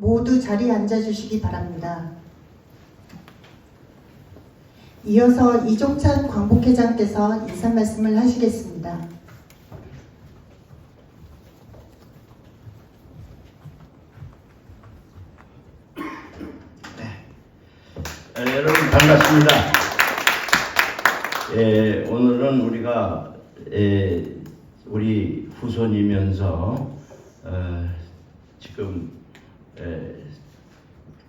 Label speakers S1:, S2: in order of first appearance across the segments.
S1: 모두 자리에 앉아주시기 바랍니다. 이어서 이종찬 광복회장께서 인사 말씀을 하시겠습니다.
S2: 여러분 반갑습니다. 오늘은 우리가 우리 후손이면서 지금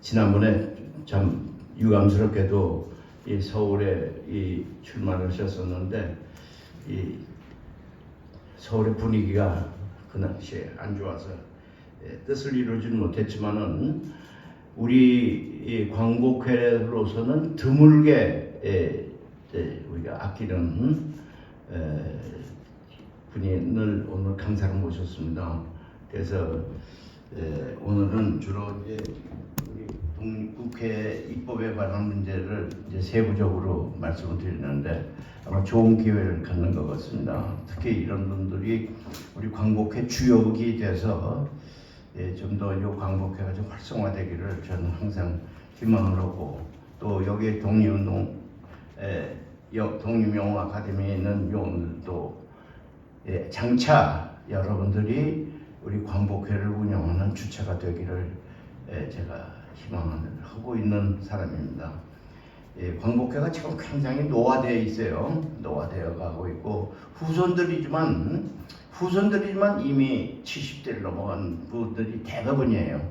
S2: 지난번에 참 유감스럽게도 이 서울에 출마를 하셨었는데 이 서울의 분위기가 그 당시에 안 좋아서 뜻을 이루지는 못했지만은 우리 광복회로서는 드물게 우리가 아끼는 분을 오늘 강사로 모셨습니다. 그래서 오늘은 주로 이제 우리 국회 입법에 관한 문제를 이제 세부적으로 말씀을 드리는데 아마 좋은 기회를 갖는 것 같습니다. 특히 이런 분들이 우리 광복회 주역이 돼서 좀 더 이 광복회가 좀 활성화되기를 저는 항상 희망을 하고, 또 여기 독립운동 독립영웅 아카데미에 있는 요원들도 장차 여러분들이 우리 광복회를 운영하는 주체가 되기를 제가 희망하고 있는 사람입니다. 광복회가 지금 굉장히 노화되어 있어요. 노화되어 가고 있고 후손들이지만 이미 70대를 넘어간 분들이 대부분이에요.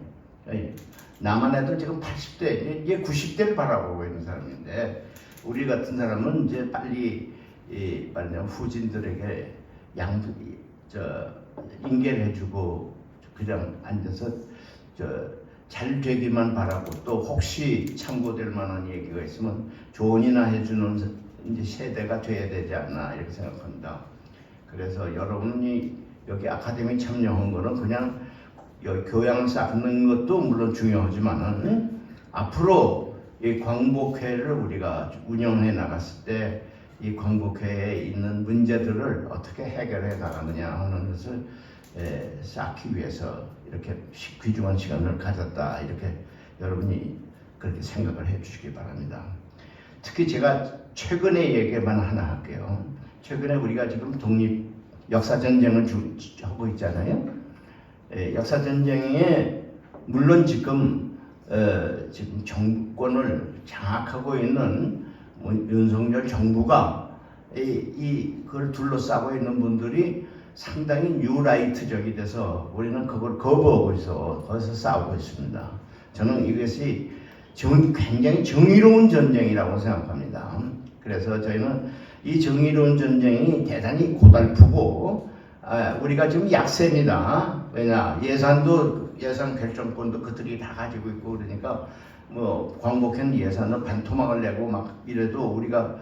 S2: 나만 해도 지금 80대, 이제 90대를 바라보고 있는 사람인데, 우리 같은 사람은 이제 빨리 후진들에게 인계를 해주고 그냥 앉아서 잘 되기만 바라고, 또 혹시 참고될 만한 얘기가 있으면 조언이나 해주는 이제 세대가 돼야 되지 않나 이렇게 생각합니다. 그래서 여러분이 여기 아카데미 참여한 거는 그냥 여기 교양을 쌓는 것도 물론 중요하지만은 앞으로 이 광복회를 우리가 운영해 나갔을 때 이 광복회에 있는 문제들을 어떻게 해결해 나가느냐 하는 것을 쌓기 위해서 이렇게 귀중한 시간을 가졌다, 이렇게 여러분이 그렇게 생각을 해 주시기 바랍니다. 특히 제가 최근의 얘기만 하나 할게요. 최근에 우리가 지금 독립 역사전쟁을 하고 있잖아요. 역사전쟁에 물론 지금 정권을 장악하고 있는 윤석열 정부가 그걸 둘러싸고 있는 분들이 상당히 뉴라이트적이 돼서 우리는 그걸 거부하고 있어. 거기서 싸우고 있습니다. 저는 이것이 굉장히 정의로운 전쟁이라고 생각합니다. 그래서 저희는 이 정의로운 전쟁이 대단히 고달프고 우리가 지금 약세입니다. 왜냐, 예산 결정권도 그들이 다 가지고 있고 그러니까 뭐 광복회는 예산을 반토막을 내고 막 이래도 우리가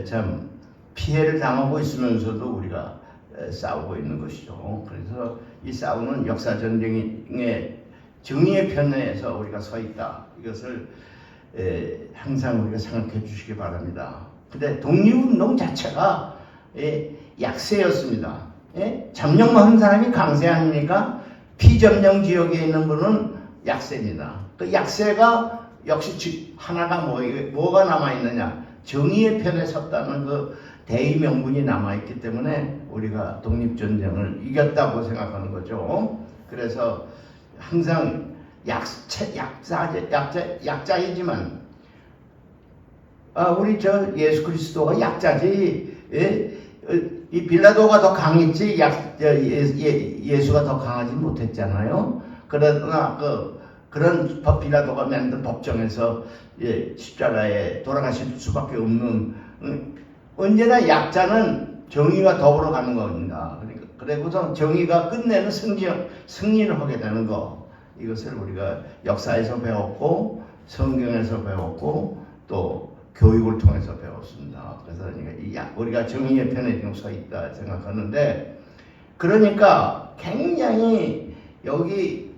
S2: 참 피해를 당하고 있으면서도 우리가 싸우고 있는 것이죠. 그래서 이 싸우는 역사전쟁의 정의의 편에서 우리가 서 있다. 이것을 항상 우리가 생각해 주시기 바랍니다. 근데 독립운동 자체가 약세였습니다. 점령한 사람이 강세 아닙니까? 피점령 지역에 있는 분은 약세입니다. 그 약세가 역시 하나가 뭐가 남아있느냐? 정의의 편에 섰다는 그 대의 명분이 남아있기 때문에 우리가 독립전쟁을 이겼다고 생각하는 거죠. 그래서 항상 약자이지만 우리 예수 그리스도가 약자지, 이 빌라도가 더 강했지 예수가 더 강하지 못했잖아요. 그러나 그런 빌라도가 만든 법정에서 십자가에 돌아가실 수밖에 없는, 언제나 약자는 정의와 더불어 가는 겁니다. 그리고서 정의가 끝내는 승리를 하게 되는 거, 이것을 우리가 역사에서 배웠고 성경에서 배웠고 또 교육을 통해서 배웠습니다. 그래서 우리가 정의의 편에 지금 서 있다 생각하는데, 그러니까 굉장히 여기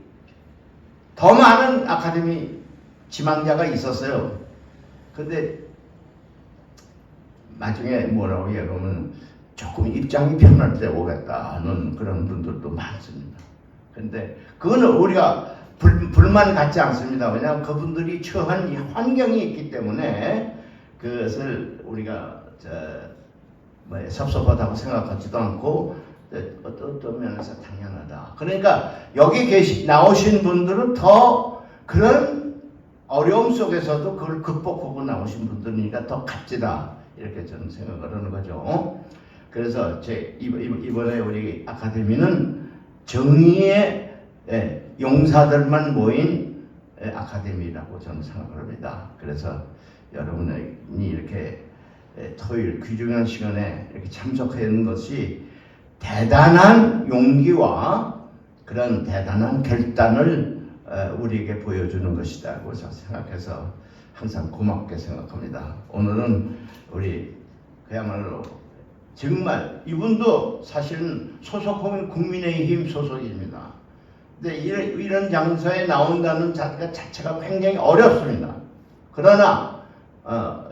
S2: 더 많은 아카데미 지망자가 있었어요. 근데 나중에 뭐라고 얘기하면 조금 입장이 편할 때 오겠다 하는 그런 분들도 많습니다. 근데 그거는 우리가 불만 갖지 않습니다. 왜냐하면 그분들이 처한 이 환경이 있기 때문에 그것을 우리가 섭섭하다고 생각하지도 않고 어떤 면에서 당연하다. 그러니까 여기 나오신 분들은 더 그런 어려움 속에서도 그걸 극복하고 나오신 분들이니까 더 값지다. 이렇게 저는 생각을 하는 거죠. 그래서 이번에 우리 아카데미는 정의의 용사들만 모인 아카데미라고 저는 생각을 합니다. 그래서 여러분이 이렇게 토요일 귀중한 시간에 이렇게 참석하는 것이 대단한 용기와 그런 대단한 결단을 우리에게 보여주는 것이라고 저는 생각해서 항상 고맙게 생각합니다. 오늘은 우리 그야말로 정말 이분도 사실은 소속하면 국민의힘 소속입니다. 근데 이런 장소에 나온다는 자체가 굉장히 어렵습니다. 그러나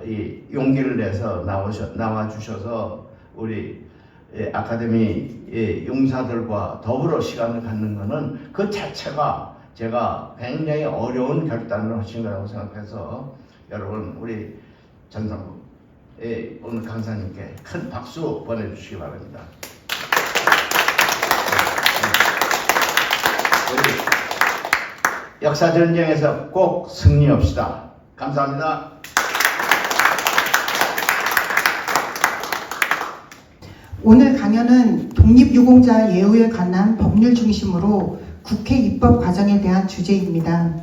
S2: 이 용기를 내서 나와주셔서 우리 아카데미 용사들과 더불어 시간을 갖는 것은 그 자체가 제가 굉장히 어려운 결단을 하신 거라고 생각해서 여러분 우리 전상국 오늘 강사님께 큰 박수 보내주시기 바랍니다. 우리 역사전쟁에서 꼭 승리합시다. 감사합니다.
S1: 오늘 강연은 독립유공자 예우에 관한 법률 중심으로 국회 입법 과정에 대한 주제입니다.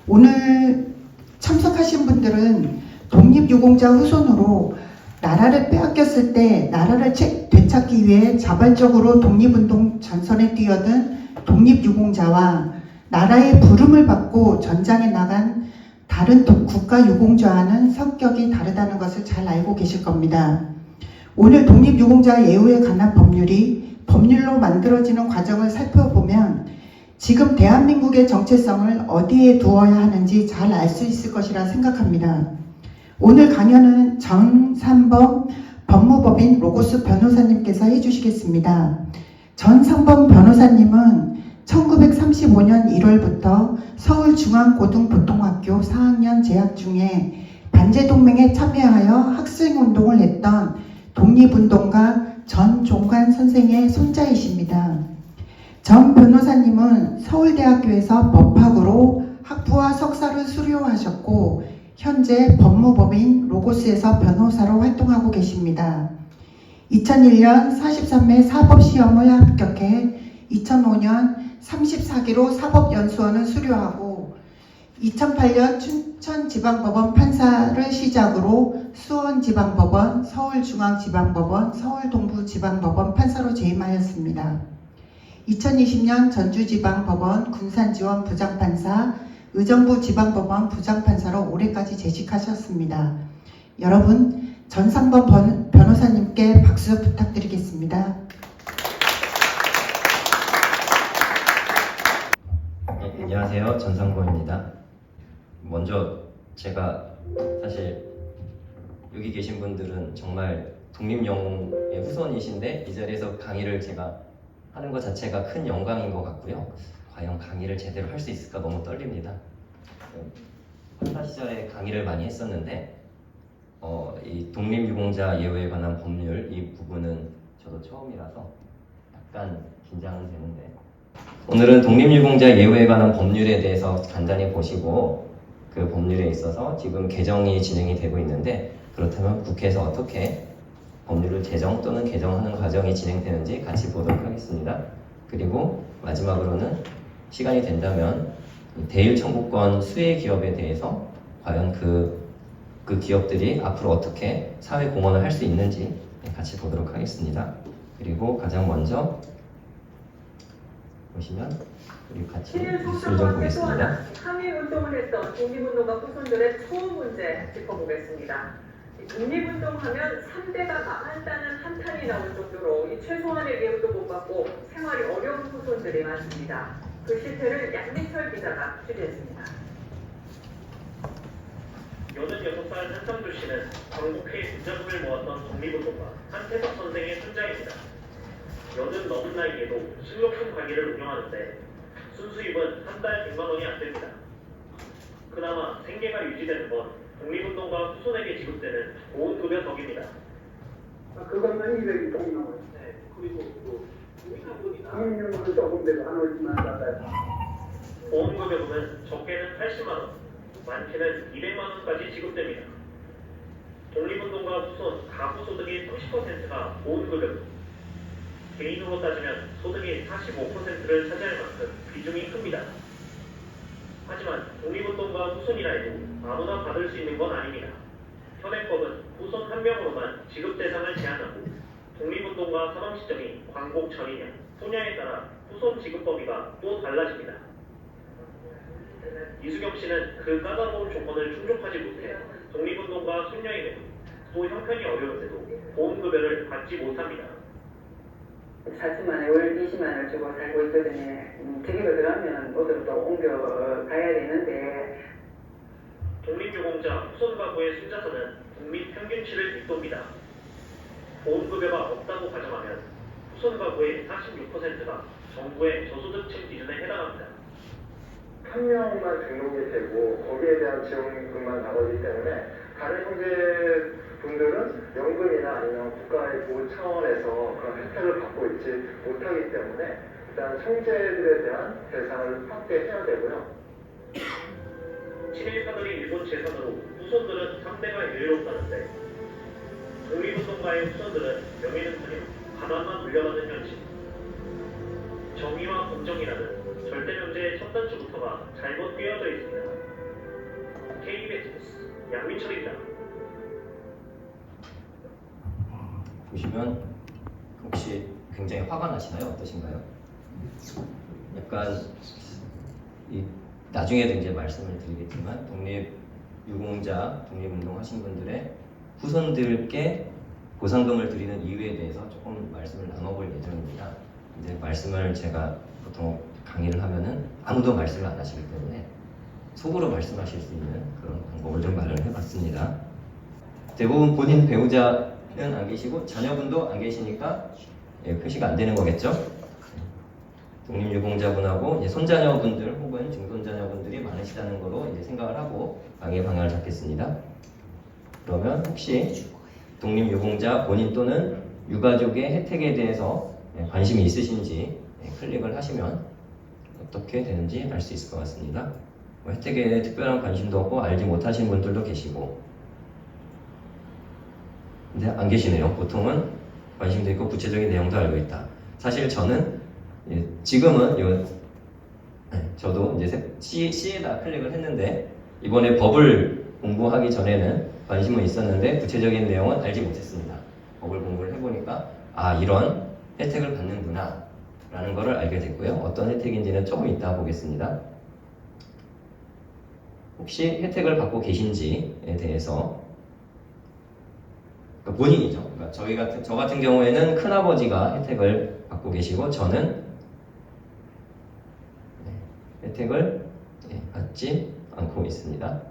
S1: 오늘 참석하신 분들은 독립유공자 후손으로 나라를 빼앗겼을 때 나라를 되찾기 위해 자발적으로 독립운동 전선에 뛰어든 독립유공자와 나라의 부름을 받고 전장에 나간 다른 국가유공자와는 성격이 다르다는 것을 잘 알고 계실 겁니다. 오늘 독립유공자 예우에 관한 법률로 만들어지는 과정을 살펴보면 지금 대한민국의 정체성을 어디에 두어야 하는지 잘 알 수 있을 것이라 생각합니다. 오늘 강연은 전삼범 법무법인 로고스 변호사님께서 해주시겠습니다. 전삼범 변호사님은 1935년 1월부터 서울중앙고등보통학교 4학년 재학 중에 반제동맹에 참여하여 학생운동을 했던 독립운동가 전종관 선생의 손자이십니다. 전 변호사님은 서울대학교에서 법학으로 학부와 석사를 수료하셨고 현재 법무법인 로고스에서 변호사로 활동하고 계십니다. 2001년 43회 사법시험을 합격해 2005년 34기로 사법연수원을 수료하고 2008년 춘천지방법원 판사를 시작으로 수원지방법원, 서울중앙지방법원, 서울동부지방법원 판사로 재임하였습니다. 2020년 전주지방법원 군산지원 부장판사, 의정부지방법원 부장판사로 올해까지 재직하셨습니다. 여러분, 전상범 변호사님께 박수 부탁드리겠습니다.
S3: 네, 안녕하세요. 전상범입니다. 먼저 제가 사실 여기 계신 분들은 정말 독립영웅의 후손이신데 이 자리에서 강의를 제가 하는 것 자체가 큰 영광인 것 같고요. 과연 강의를 제대로 할 수 있을까 너무 떨립니다. 판사 시절에 강의를 많이 했었는데 이 독립유공자 예우에 관한 법률 이 부분은 저도 처음이라서 약간 긴장은 되는데 오늘은 독립유공자 예우에 관한 법률에 대해서 간단히 보시고 그 법률에 있어서 지금 개정이 진행이 되고 있는데 그렇다면 국회에서 어떻게 법률을 제정 또는 개정하는 과정이 진행되는지 같이 보도록 하겠습니다. 그리고 마지막으로는 시간이 된다면 대일 청구권 수혜 기업에 대해서 과연 그 기업들이 앞으로 어떻게 사회 공헌을 할 수 있는지 같이 보도록 하겠습니다. 그리고 가장 먼저 보시면 우리 같이 뉴스를 좀 보겠습니다.
S4: 항일운동을 했던 독립운동가 후손들의 초원 문제 짚어보겠습니다. 독립운동하면 3대가 망한다는 한탄이 나올 정도로 이 최소한의 대우도 못 받고 생활이 어려운 후손들이 많습니다. 그 실태를 양민철 기자가 취재했습니다.
S5: 86살 한성주 씨는 광복회 부자금을 모았던 독립운동가 한태석 선생의 손자입니다. 80 넘은 나이에도 실록품 가게를 운영하는데 순수입은 한 달 100만 원이 안 됩니다. 그나마 생계가 유지되는 건 독립운동가 후손에게 지급되는 보훈급여 덕입니다.
S6: 그것만 200이 동남아.
S5: 네, 그리고 또 국민학원이나
S6: 국민연금은 조금 돼도 한 50만 받아요.
S5: 보험급여금은 적게는 80만 원, 많게는 200만 원까지 지급됩니다. 독립운동가 후손 가구 소득의 30%가 보험급여금, 개인으로 따지면 소득의 45%를 차지할 만큼 비중이 큽니다. 하지만 독립운동가 후손이라 해도 아무나 받을 수 있는 건 아닙니다. 현행법은 후손 한 명으로만 지급 대상을 제한하고 독립운동가 사망 시점이 광복 전이냐, 후냐에 따라 후손 지급 범위가 또 달라집니다. 이수경 씨는 그 까다로운 조건을 충족하지 못해 독립운동가 손녀임에도 또 형편이 어려운데도 보험급여를 받지 못합니다.
S7: 40만 원, 월 20만 원을 주고 살고 있거든요. 저기로 들어가면 어디로 또 옮겨 가야 되는데
S5: 독립유공자 후손 가구의 순자선은 국민 평균치를 윗돕니다. 보험급여가 없다고 가정하면 후손 가구의 46%가 정부의 저소득층 기준에 해당합니다.
S6: 한 명만 등록이 되고 거기에 대한 지원금만 나오기 때문에 다른 형제분들은 연금이나 아니면 국가의 보호 차원에서 그런 혜택을 받고 있지 못하기 때문에 일단 형제들에 대한 대상을 확대해야 되고요.
S5: 친일파들이 일본 재산으로 후손들은 3대가 여유롭다는데 독립운동가의 후손들은 명예는 물론 가난만 물려받는 현실, 정의와 공정이라는 절대명제의 첫 단추부터가 잘못 꿰어져 있습니다. KBS 뉴스 양민철입니다.
S3: 보시면 혹시 굉장히 화가 나시나요? 어떠신가요? 약간 나중에도 이제 말씀을 드리겠지만 독립유공자, 독립운동 하신 분들의 후손들께 보상금을 드리는 이유에 대해서 조금 말씀을 나눠볼 예정입니다. 이제 말씀을 제가 보통 강의를 하면은 아무도 말씀을 안 하시기 때문에 속으로 말씀하실 수 있는 그런 방법을 좀 마련을 해봤습니다. 대부분 본인 배우자는 안 계시고 자녀분도 안 계시니까 표시가 안 되는 거겠죠? 독립유공자분하고 이제 손자녀분들 혹은 증손자녀분들이 많으시다는 거로 이제 생각을 하고 강의 방향을 잡겠습니다. 그러면 혹시 독립유공자 본인 또는 유가족의 혜택에 대해서 관심이 있으신지 클릭을 하시면 어떻게 되는지 알 수 있을 것 같습니다. 혜택에 특별한 관심도 없고 알지 못하신 분들도 계시고, 근데 안 계시네요. 보통은 관심도 있고 구체적인 내용도 알고 있다. 사실 저는 지금은 저도 이제 C에다 클릭을 했는데 이번에 법을 공부하기 전에는 관심은 있었는데 구체적인 내용은 알지 못했습니다. 법을 공부를 해보니까 이런 혜택을 받는구나 라는 것을 알게 됐고요. 어떤 혜택인지는 조금 이따 보겠습니다. 혹시 혜택을 받고 계신지에 대해서 본인이죠. 그러니까 저 같은 경우에는 큰아버지가 혜택을 받고 계시고 저는 혜택을 받지 않고 있습니다.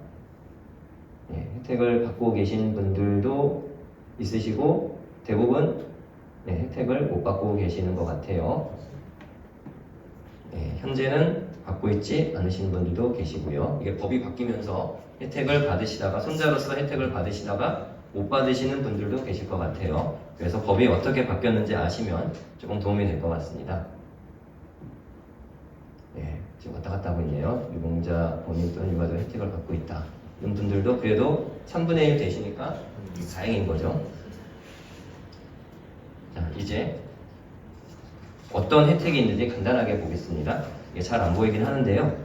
S3: 혜택을 받고 계신 분들도 있으시고 대부분 혜택을 못 받고 계시는 것 같아요. 현재는 받고 있지 않으신 분들도 계시고요. 이게 법이 바뀌면서 혜택을 받으시다가 손자로서 혜택을 받으시다가 못 받으시는 분들도 계실 것 같아요. 그래서 법이 어떻게 바뀌었는지 아시면 조금 도움이 될 것 같습니다. 지금 왔다 갔다 하고 있네요. 유공자 본인 또는 유가족 혜택을 받고 있다. 이런 분들도 그래도 3분의 1 되시니까 다행인 거죠. 자, 이제 어떤 혜택이 있는지 간단하게 보겠습니다. 이게 잘 안 보이긴 하는데요.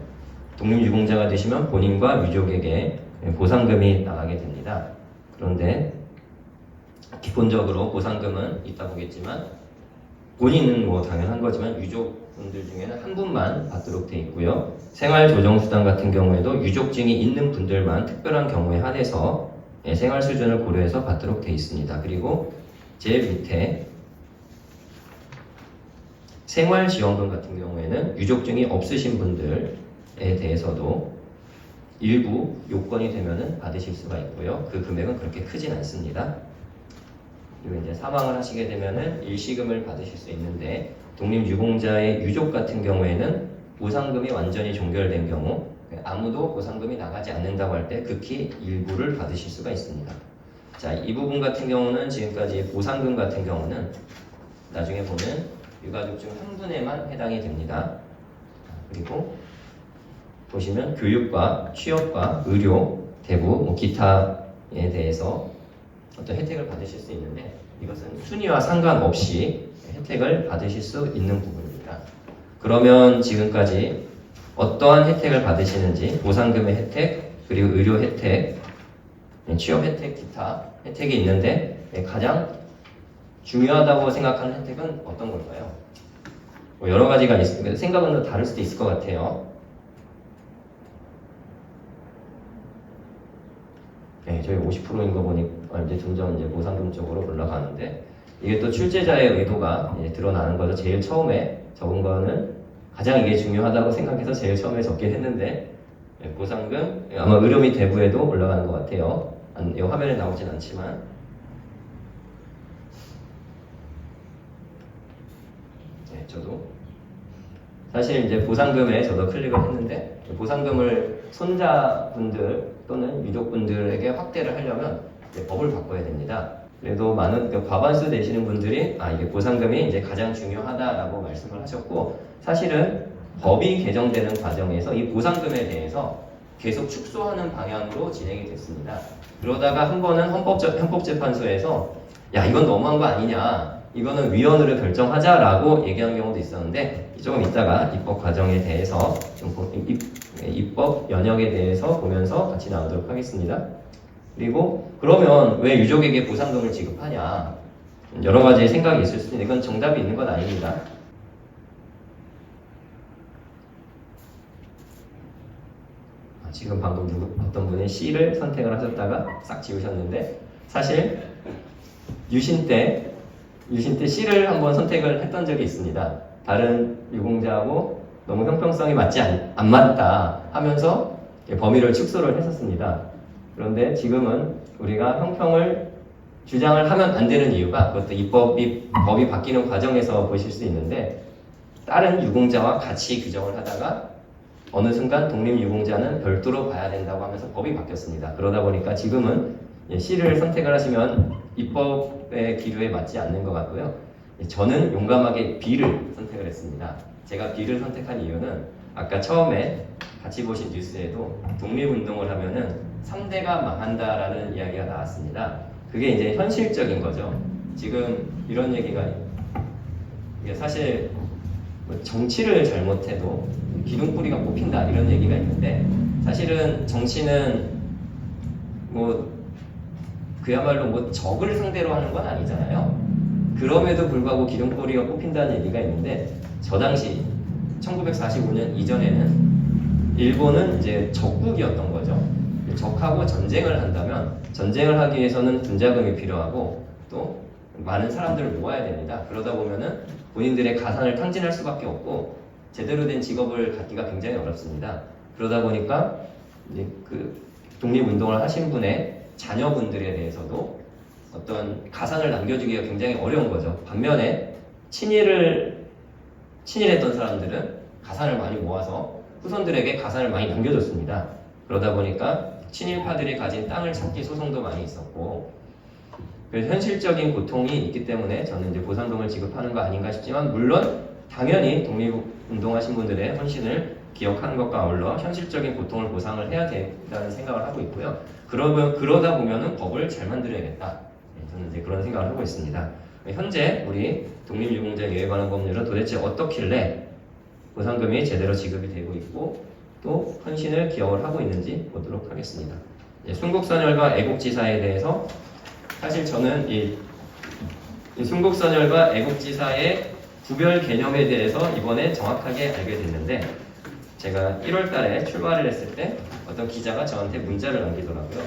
S3: 독립유공자가 되시면 본인과 유족에게 보상금이 나가게 됩니다. 그런데 기본적으로 보상금은 이따 보겠지만 본인은 뭐 당연한 거지만 유족분들 중에는 한 분만 받도록 돼 있고요. 생활조정수당 같은 경우에도 유족증이 있는 분들만 특별한 경우에 한해서 생활 수준을 고려해서 받도록 돼 있습니다. 그리고 제일 밑에 생활지원금 같은 경우에는 유족증이 없으신 분들에 대해서도 일부 요건이 되면은 받으실 수가 있고요. 그 금액은 그렇게 크진 않습니다. 그리고 이제 사망을 하시게 되면은 일시금을 받으실 수 있는데 독립유공자의 유족 같은 경우에는 보상금이 완전히 종결된 경우 아무도 보상금이 나가지 않는다고 할 때 극히 일부를 받으실 수가 있습니다. 자, 이 부분 같은 경우는 지금까지 보상금 같은 경우는 나중에 보면 유가족 중 한 분에만 해당이 됩니다. 그리고 보시면 교육과 취업과 의료, 대부, 기타에 대해서 어떤 혜택을 받으실 수 있는데 이것은 순위와 상관없이 혜택을 받으실 수 있는 부분입니다. 그러면 지금까지 어떠한 혜택을 받으시는지 보상금의 혜택, 그리고 의료 혜택, 취업 혜택, 기타 혜택이 있는데 가장 중요하다고 생각하는 혜택은 어떤 걸까요? 여러 가지가 있습니다. 생각은 다를 수도 있을 것 같아요. 네, 저희 50%인 거 보니까 이제 점점 이제 보상금 쪽으로 올라가는데 이게 또 출제자의 의도가 이제 드러나는 거죠. 제일 처음에 적은 거는 가장 이게 중요하다고 생각해서 제일 처음에 적긴 했는데 보상금 아마 의료 및 대부에도 올라가는 것 같아요. 이 화면에 나오진 않지만 네, 저도 사실 이제 보상금에 저도 클릭을 했는데 보상금을 손자분들 또는 유족분들에게 확대를 하려면 이제 법을 바꿔야 됩니다. 그래도 많은 과반수 되시는 분들이 이게 보상금이 이제 가장 중요하다라고 말씀을 하셨고 사실은 법이 개정되는 과정에서 이 보상금에 대해서 계속 축소하는 방향으로 진행이 됐습니다. 그러다가 한 번은 헌법재판소에서 야 이건 너무한 거 아니냐 이거는 위원으로 결정하자라고 얘기한 경우도 있었는데 조금 이따가 입법 과정에 대해서 좀 입법 연역에 대해서 보면서 같이 나오도록 하겠습니다. 그리고 그러면 왜 유족에게 보상금을 지급하냐 여러 가지 생각이 있을 수 있는데 이건 정답이 있는 건 아닙니다. 지금 방금 어떤 분이 C를 선택을 하셨다가 싹 지우셨는데 사실 유신 때 C를 한번 선택을 했던 적이 있습니다. 다른 유공자하고 너무 형평성이 맞지 안 맞다 하면서 범위를 축소를 했었습니다. 그런데 지금은 우리가 형평을 주장을 하면 안 되는 이유가 그것도 법이 바뀌는 과정에서 보실 수 있는데 다른 유공자와 같이 규정을 하다가 어느 순간 독립유공자는 별도로 봐야 된다고 하면서 법이 바뀌었습니다. 그러다 보니까 지금은 C를 선택을 하시면 입법의 기류에 맞지 않는 것 같고요. 저는 용감하게 B를 선택을 했습니다. 제가 B를 선택한 이유는 아까 처음에 같이 보신 뉴스에도 독립운동을 하면은 3대가 망한다라는 이야기가 나왔습니다. 그게 이제 현실적인 거죠. 지금 이런 얘기가 이게 사실 정치를 잘못해도 기둥뿌리가 뽑힌다 이런 얘기가 있는데 사실은 정치는 그야말로 적을 상대로 하는 건 아니잖아요. 그럼에도 불구하고 기둥뿌리가 뽑힌다는 얘기가 있는데 저 당시 1945년 이전에는 일본은 이제 적국이었던 거죠. 적하고 전쟁을 한다면 전쟁을 하기 위해서는 군자금이 필요하고 또 많은 사람들을 모아야 됩니다. 그러다 보면은 본인들의 가산을 탕진할 수밖에 없고 제대로 된 직업을 갖기가 굉장히 어렵습니다. 그러다 보니까 이제 그 독립운동을 하신 분의 자녀분들에 대해서도 어떤 가산을 남겨주기가 굉장히 어려운 거죠. 반면에 친일했던 사람들은 가산을 많이 모아서 후손들에게 가산을 많이 남겨줬습니다. 그러다 보니까 친일파들이 가진 땅을 찾기 소송도 많이 있었고 그래서 현실적인 고통이 있기 때문에 저는 이제 보상금을 지급하는 거 아닌가 싶지만 물론 당연히 독립운동하신 분들의 헌신을 기억하는 것과 아울러 현실적인 고통을 보상을 해야 된다는 생각을 하고 있고요. 그러다 보면은 법을 잘 만들어야겠다. 저는 이제 그런 생각을 하고 있습니다. 현재 우리 독립유공자 예외 관한 법률은 도대체 어떻길래 보상금이 제대로 지급이 되고 있고 또 헌신을 기억을 하고 있는지 보도록 하겠습니다. 순국선열과 애국지사에 대해서 사실 저는 이 순국선열과 애국지사의 구별 개념에 대해서 이번에 정확하게 알게 됐는데 제가 1월 달에 출마를 했을 때 어떤 기자가 저한테 문자를 남기더라고요.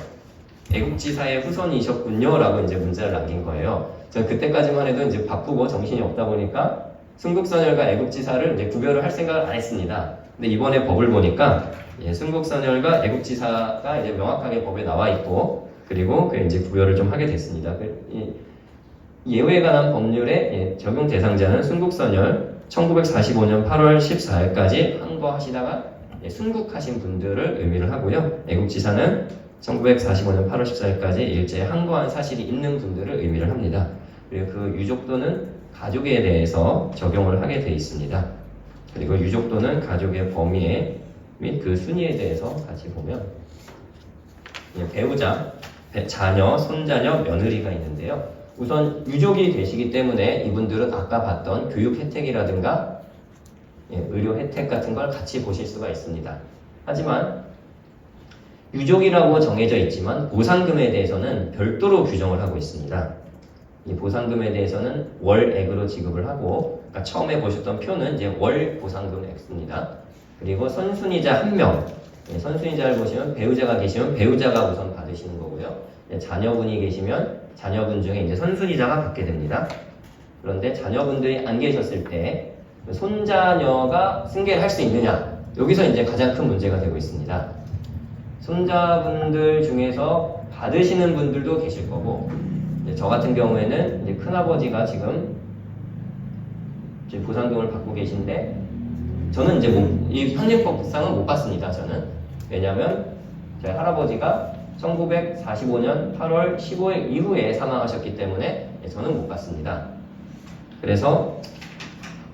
S3: 애국지사의 후손이셨군요 라고 이제 문자를 남긴 거예요. 저 그때까지만 해도 이제 바쁘고 정신이 없다 보니까 순국선열과 애국지사를 이제 구별을 할 생각을 안 했습니다. 근데 이번에 법을 보니까 순국선열과 애국지사가 이제 명확하게 법에 나와 있고 그리고 이제 구별을 좀 하게 됐습니다. 예외에 관한 법률의 적용 대상자는 순국선열 1945년 8월 14일까지 항거하시다가 순국하신 분들을 의미를 하고요. 애국지사는 1945년 8월 14일까지 일제에 항거한 사실이 있는 분들을 의미를 합니다. 그리고 그 유족도는 가족에 대해서 적용을 하게 되어 있습니다. 그리고 유족도는 가족의 범위에 및 그 순위에 대해서 같이 보면 배우자, 자녀, 손자녀, 며느리가 있는데요. 우선 유족이 되시기 때문에 이분들은 아까 봤던 교육 혜택이라든가 의료 혜택 같은 걸 같이 보실 수가 있습니다. 하지만 유족이라고 정해져 있지만 보상금에 대해서는 별도로 규정을 하고 있습니다. 이 보상금에 대해서는 월액으로 지급을 하고, 그러니까 처음에 보셨던 표는 이제 월 보상금 액수입니다. 그리고 선순위자 1명, 선순위자를 보시면 배우자가 계시면 배우자가 우선 받으시는 거고요. 자녀분이 계시면 자녀분 중에 이제 선순위자가 받게 됩니다. 그런데 자녀분들이 안 계셨을 때 손자녀가 승계를 할 수 있느냐, 여기서 이제 가장 큰 문제가 되고 있습니다. 손자분들 중에서 받으시는 분들도 계실 거고, 저 같은 경우에는 이제 큰아버지가 지금 보상금을 받고 계신데, 저는 이제 이 현행법상은 못 받습니다. 저는. 왜냐하면 저희 할아버지가 1945년 8월 15일 이후에 사망하셨기 때문에 저는 못 받습니다. 그래서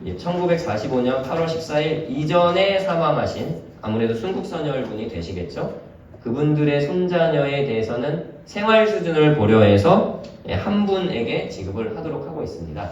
S3: 1945년 8월 14일 이전에 사망하신 아무래도 순국선열분이 되시겠죠. 그분들의 손자녀에 대해서는 생활 수준을 고려해서 한 분에게 지급을 하도록 하고 있습니다.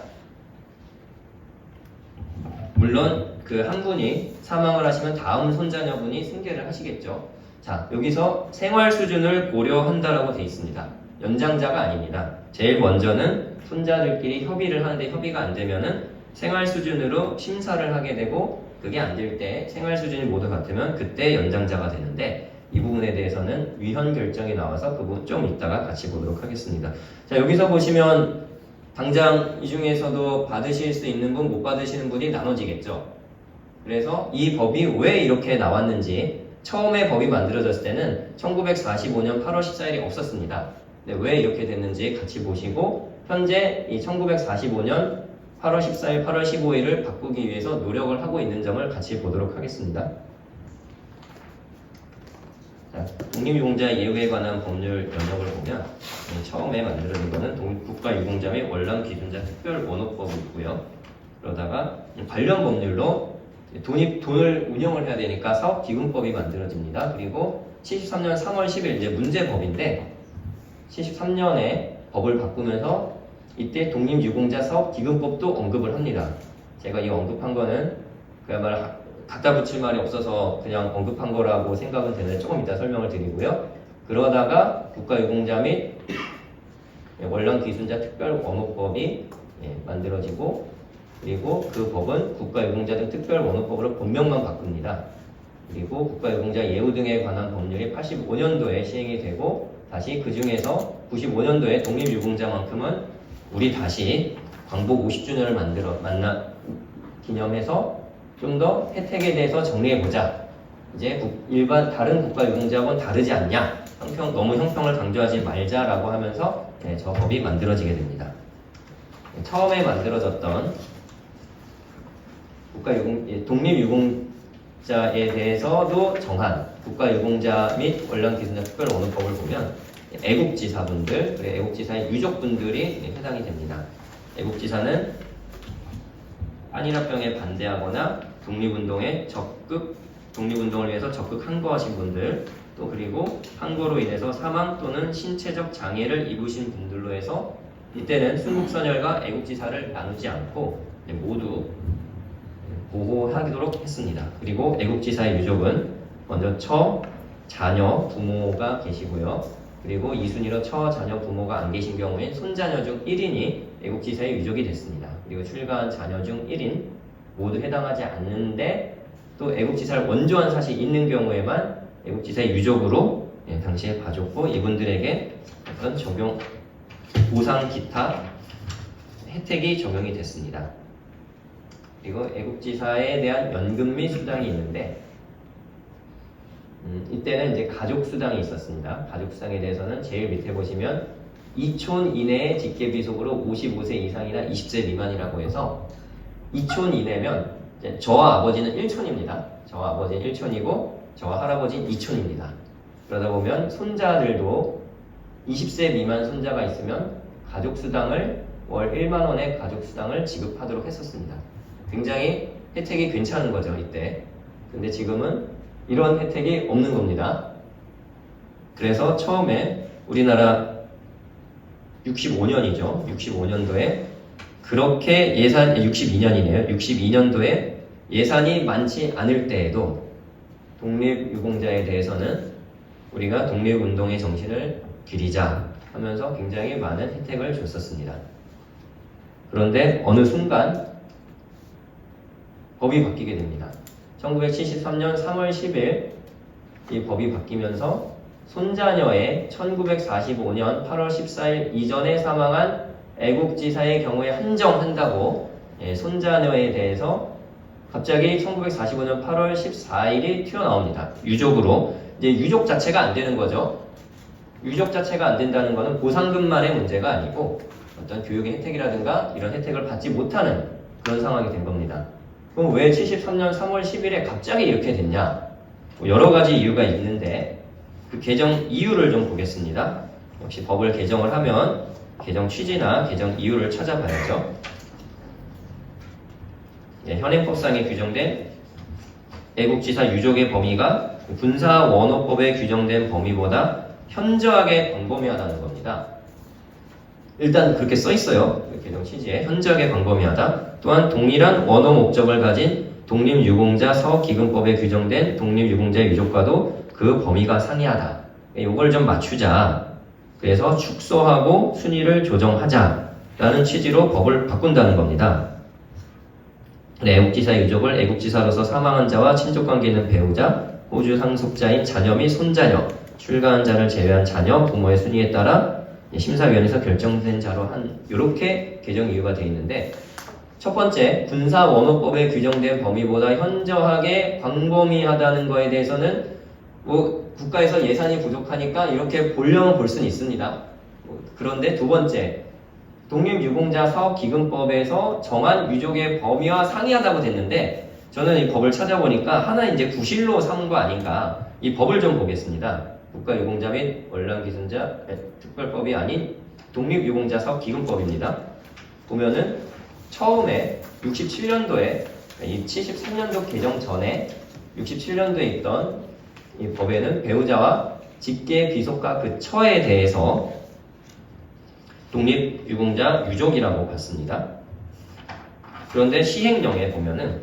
S3: 물론 그 한 분이 사망을 하시면 다음 손자녀분이 승계를 하시겠죠. 자, 여기서 생활 수준을 고려한다라고 되어 있습니다. 연장자가 아닙니다. 제일 먼저는 손자들끼리 협의를 하는데 협의가 안 되면은 생활 수준으로 심사를 하게 되고, 그게 안 될 때 생활 수준이 모두 같으면 그때 연장자가 되는데, 이 부분에 대해서는 위헌 결정이 나와서 그 부분 좀 이따가 같이 보도록 하겠습니다. 자, 여기서 보시면 당장 이 중에서도 받으실 수 있는 분, 못 받으시는 분이 나눠지겠죠. 그래서 이 법이 왜 이렇게 나왔는지, 처음에 법이 만들어졌을 때는 1945년 8월 14일이 없었습니다. 근데 왜 이렇게 됐는지 같이 보시고, 현재 이 1945년 8월 14일, 8월 15일을 바꾸기 위해서 노력을 하고 있는 점을 같이 보도록 하겠습니다. 자, 독립유공자 예우에 관한 법률 연역을 보면 처음에 만들어진 거는 국가유공자 및 월남 기준자 특별원호법이 있고요. 그러다가 관련 법률로 돈을 운영을 해야 되니까 사업기금법이 만들어집니다. 그리고 73년 3월 10일 이제 문제법인데, 73년에 법을 바꾸면서 이때 독립유공자 사업기금법도 언급을 합니다. 제가 이 언급한 거는 그야말로 갖다 붙일 말이 없어서 그냥 언급한 거라고 생각은 되는데 조금 이따 설명을 드리고요. 그러다가 국가유공자 및 월남 기준자 특별원호법이 만들어지고, 그리고 그 법은 국가유공자 등 특별원호법으로 본명만 바꿉니다. 그리고 국가유공자 예우 등에 관한 법률이 85년도에 시행이 되고, 다시 그 중에서 95년도에 독립유공자만큼은 우리 다시 광복 50주년을 기념해서 좀 더 혜택에 대해서 정리해보자. 이제 다른 국가유공자하고는 다르지 않냐, 너무 형평을 강조하지 말자라고 하면서 저 법이 만들어지게 됩니다. 처음에 만들어졌던 독립유공자에 대해서도 정한 국가유공자 및 월남기준자 특별원호법을 보면 애국지사분들, 그리고 애국지사의 유족분들이 해당이 됩니다. 애국지사는 한일합병에 반대하거나 독립운동을 위해서 적극 항거하신 분들, 또 그리고 항거로 인해서 사망 또는 신체적 장애를 입으신 분들로 해서 이때는 순국선열과 애국지사를 나누지 않고 모두 보호하도록 했습니다. 그리고 애국지사의 유족은 먼저 처, 자녀, 부모가 계시고요. 그리고 이 순위로 처, 자녀, 부모가 안 계신 경우엔 손자녀 중 1인이 애국지사의 유족이 됐습니다. 그리고 출가한 자녀 중 1인 모두 해당하지 않는데, 또 애국지사를 원조한 사실이 있는 경우에만 애국지사의 유족으로 당시에 봐줬고, 이분들에게 어떤 보상 기타 혜택이 적용이 됐습니다. 그리고 애국지사에 대한 연금 및 수당이 있는데, 이때는 이제 가족수당이 있었습니다. 가족수당에 대해서는 제일 밑에 보시면 2촌 이내의 직계비속으로 55세 이상이나 20세 미만이라고 해서 2촌 이내면 저와 아버지는 1촌입니다. 저와 아버지는 1촌이고 저와 할아버지는 2촌입니다. 그러다 보면 손자들도 20세 미만 손자가 있으면 가족수당을 월 1만 원의 가족수당을 지급하도록 했었습니다. 굉장히 혜택이 괜찮은 거죠, 이때. 근데 지금은 이런 혜택이 없는 겁니다. 그래서 처음에 우리나라 65년이죠. 65년도에 그렇게 62년이네요. 62년도에 예산이 많지 않을 때에도 독립유공자에 대해서는 우리가 독립운동의 정신을 기리자 하면서 굉장히 많은 혜택을 줬었습니다. 그런데 어느 순간 법이 바뀌게 됩니다. 1973년 3월 10일 이 법이 바뀌면서 손자녀의 1945년 8월 14일 이전에 사망한 애국지사의 경우에 한정한다고 손자녀에 대해서 갑자기 1945년 8월 14일이 튀어나옵니다. 유족으로. 이제 유족 자체가 안 되는 거죠. 유족 자체가 안 된다는 것은 보상금만의 문제가 아니고 어떤 교육의 혜택이라든가 이런 혜택을 받지 못하는 그런 상황이 된 겁니다. 그럼 왜 73년 3월 10일에 갑자기 이렇게 됐냐? 여러 가지 이유가 있는데 그 개정 이유를 좀 보겠습니다. 역시 법을 개정을 하면 개정 취지나 개정 이유를 찾아봐야죠. 현행법상에 규정된 애국지사 유족의 범위가 군사원호법에 규정된 범위보다 현저하게 광범위하다는 겁니다. 일단 그렇게 써 있어요. 개정 취지에 현저하게 광범위하다. 또한 동일한 원호 목적을 가진 독립유공자 사업기금법에 규정된 독립유공자의 유족과도 그 범위가 상이하다. 이걸 좀 맞추자. 그래서 축소하고 순위를 조정하자라는 취지로 법을 바꾼다는 겁니다. 애국지사 유족을 애국지사로서 사망한 자와 친족관계 있는 배우자, 호주 상속자인 자녀 및 손자녀, 출가한 자를 제외한 자녀, 부모의 순위에 따라 심사위원회에서 결정된 자로 한 이렇게 개정 이유가 되어 있는데 첫 번째, 군사원호법에 규정된 범위보다 현저하게 광범위하다는 거에 대해서는 국가에서 예산이 부족하니까 이렇게 보려면 볼 수는 있습니다. 그런데 두 번째, 독립유공자 사업기금법에서 정한 유족의 범위와 상이하다고 됐는데 저는 이 법을 찾아보니까 하나 이제 구실로 삼은 거 아닌가. 이 법을 좀 보겠습니다. 국가유공자 및 월남기순자 특별법이 아닌 독립유공자 사업기금법입니다. 보면은 처음에 67년도에 이 73년도 개정 전에 67년도에 있던 이 법에는 배우자와 직계 비속과 그 처에 대해서 독립유공자 유족이라고 봤습니다. 그런데 시행령에 보면은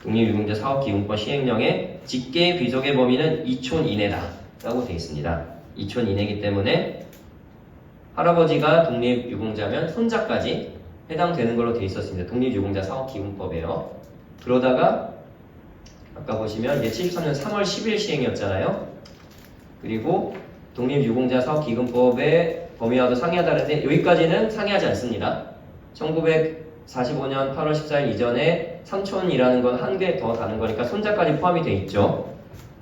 S3: 독립유공자 사업기금법 시행령에 직계 비속의 범위는 2촌 이내다 라고 되어 있습니다. 2촌 이내이기 때문에 할아버지가 독립유공자면 손자까지 해당되는 걸로 되어 있었습니다. 독립유공자 사업기금법이에요. 그러다가 아까 보시면 이게 73년 3월 10일 시행이었잖아요. 그리고 독립유공자 사업기금법의 범위와도 상이하다는데 여기까지는 상이하지 않습니다. 1945년 8월 14일 이전에 삼촌이라는 건 한 개 더 다는 거니까 손자까지 포함이 돼 있죠.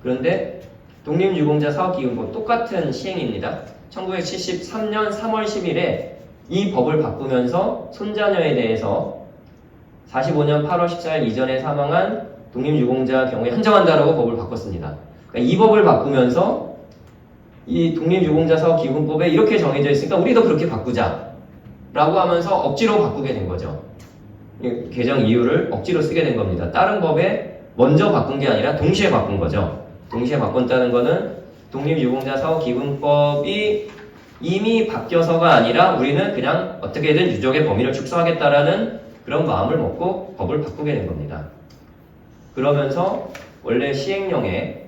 S3: 그런데 독립유공자 사업기금법 똑같은 시행입니다. 1973년 3월 10일에 이 법을 바꾸면서 손자녀에 대해서 45년 8월 14일 이전에 사망한 독립유공자 경우에 한정한다라고 법을 바꿨습니다. 그러니까 이 법을 바꾸면서 이 독립유공자 사업기금법에 이렇게 정해져 있으니까 우리도 그렇게 바꾸자 라고 하면서 억지로 바꾸게 된 거죠. 개정 이유를 억지로 쓰게 된 겁니다. 다른 법에 먼저 바꾼 게 아니라 동시에 바꾼 거죠. 동시에 바꾼다는 거는 독립유공자 사업기금법이 이미 바뀌어서가 아니라 우리는 그냥 어떻게든 유족의 범위를 축소하겠다라는 그런 마음을 먹고 법을 바꾸게 된 겁니다. 그러면서 원래 시행령에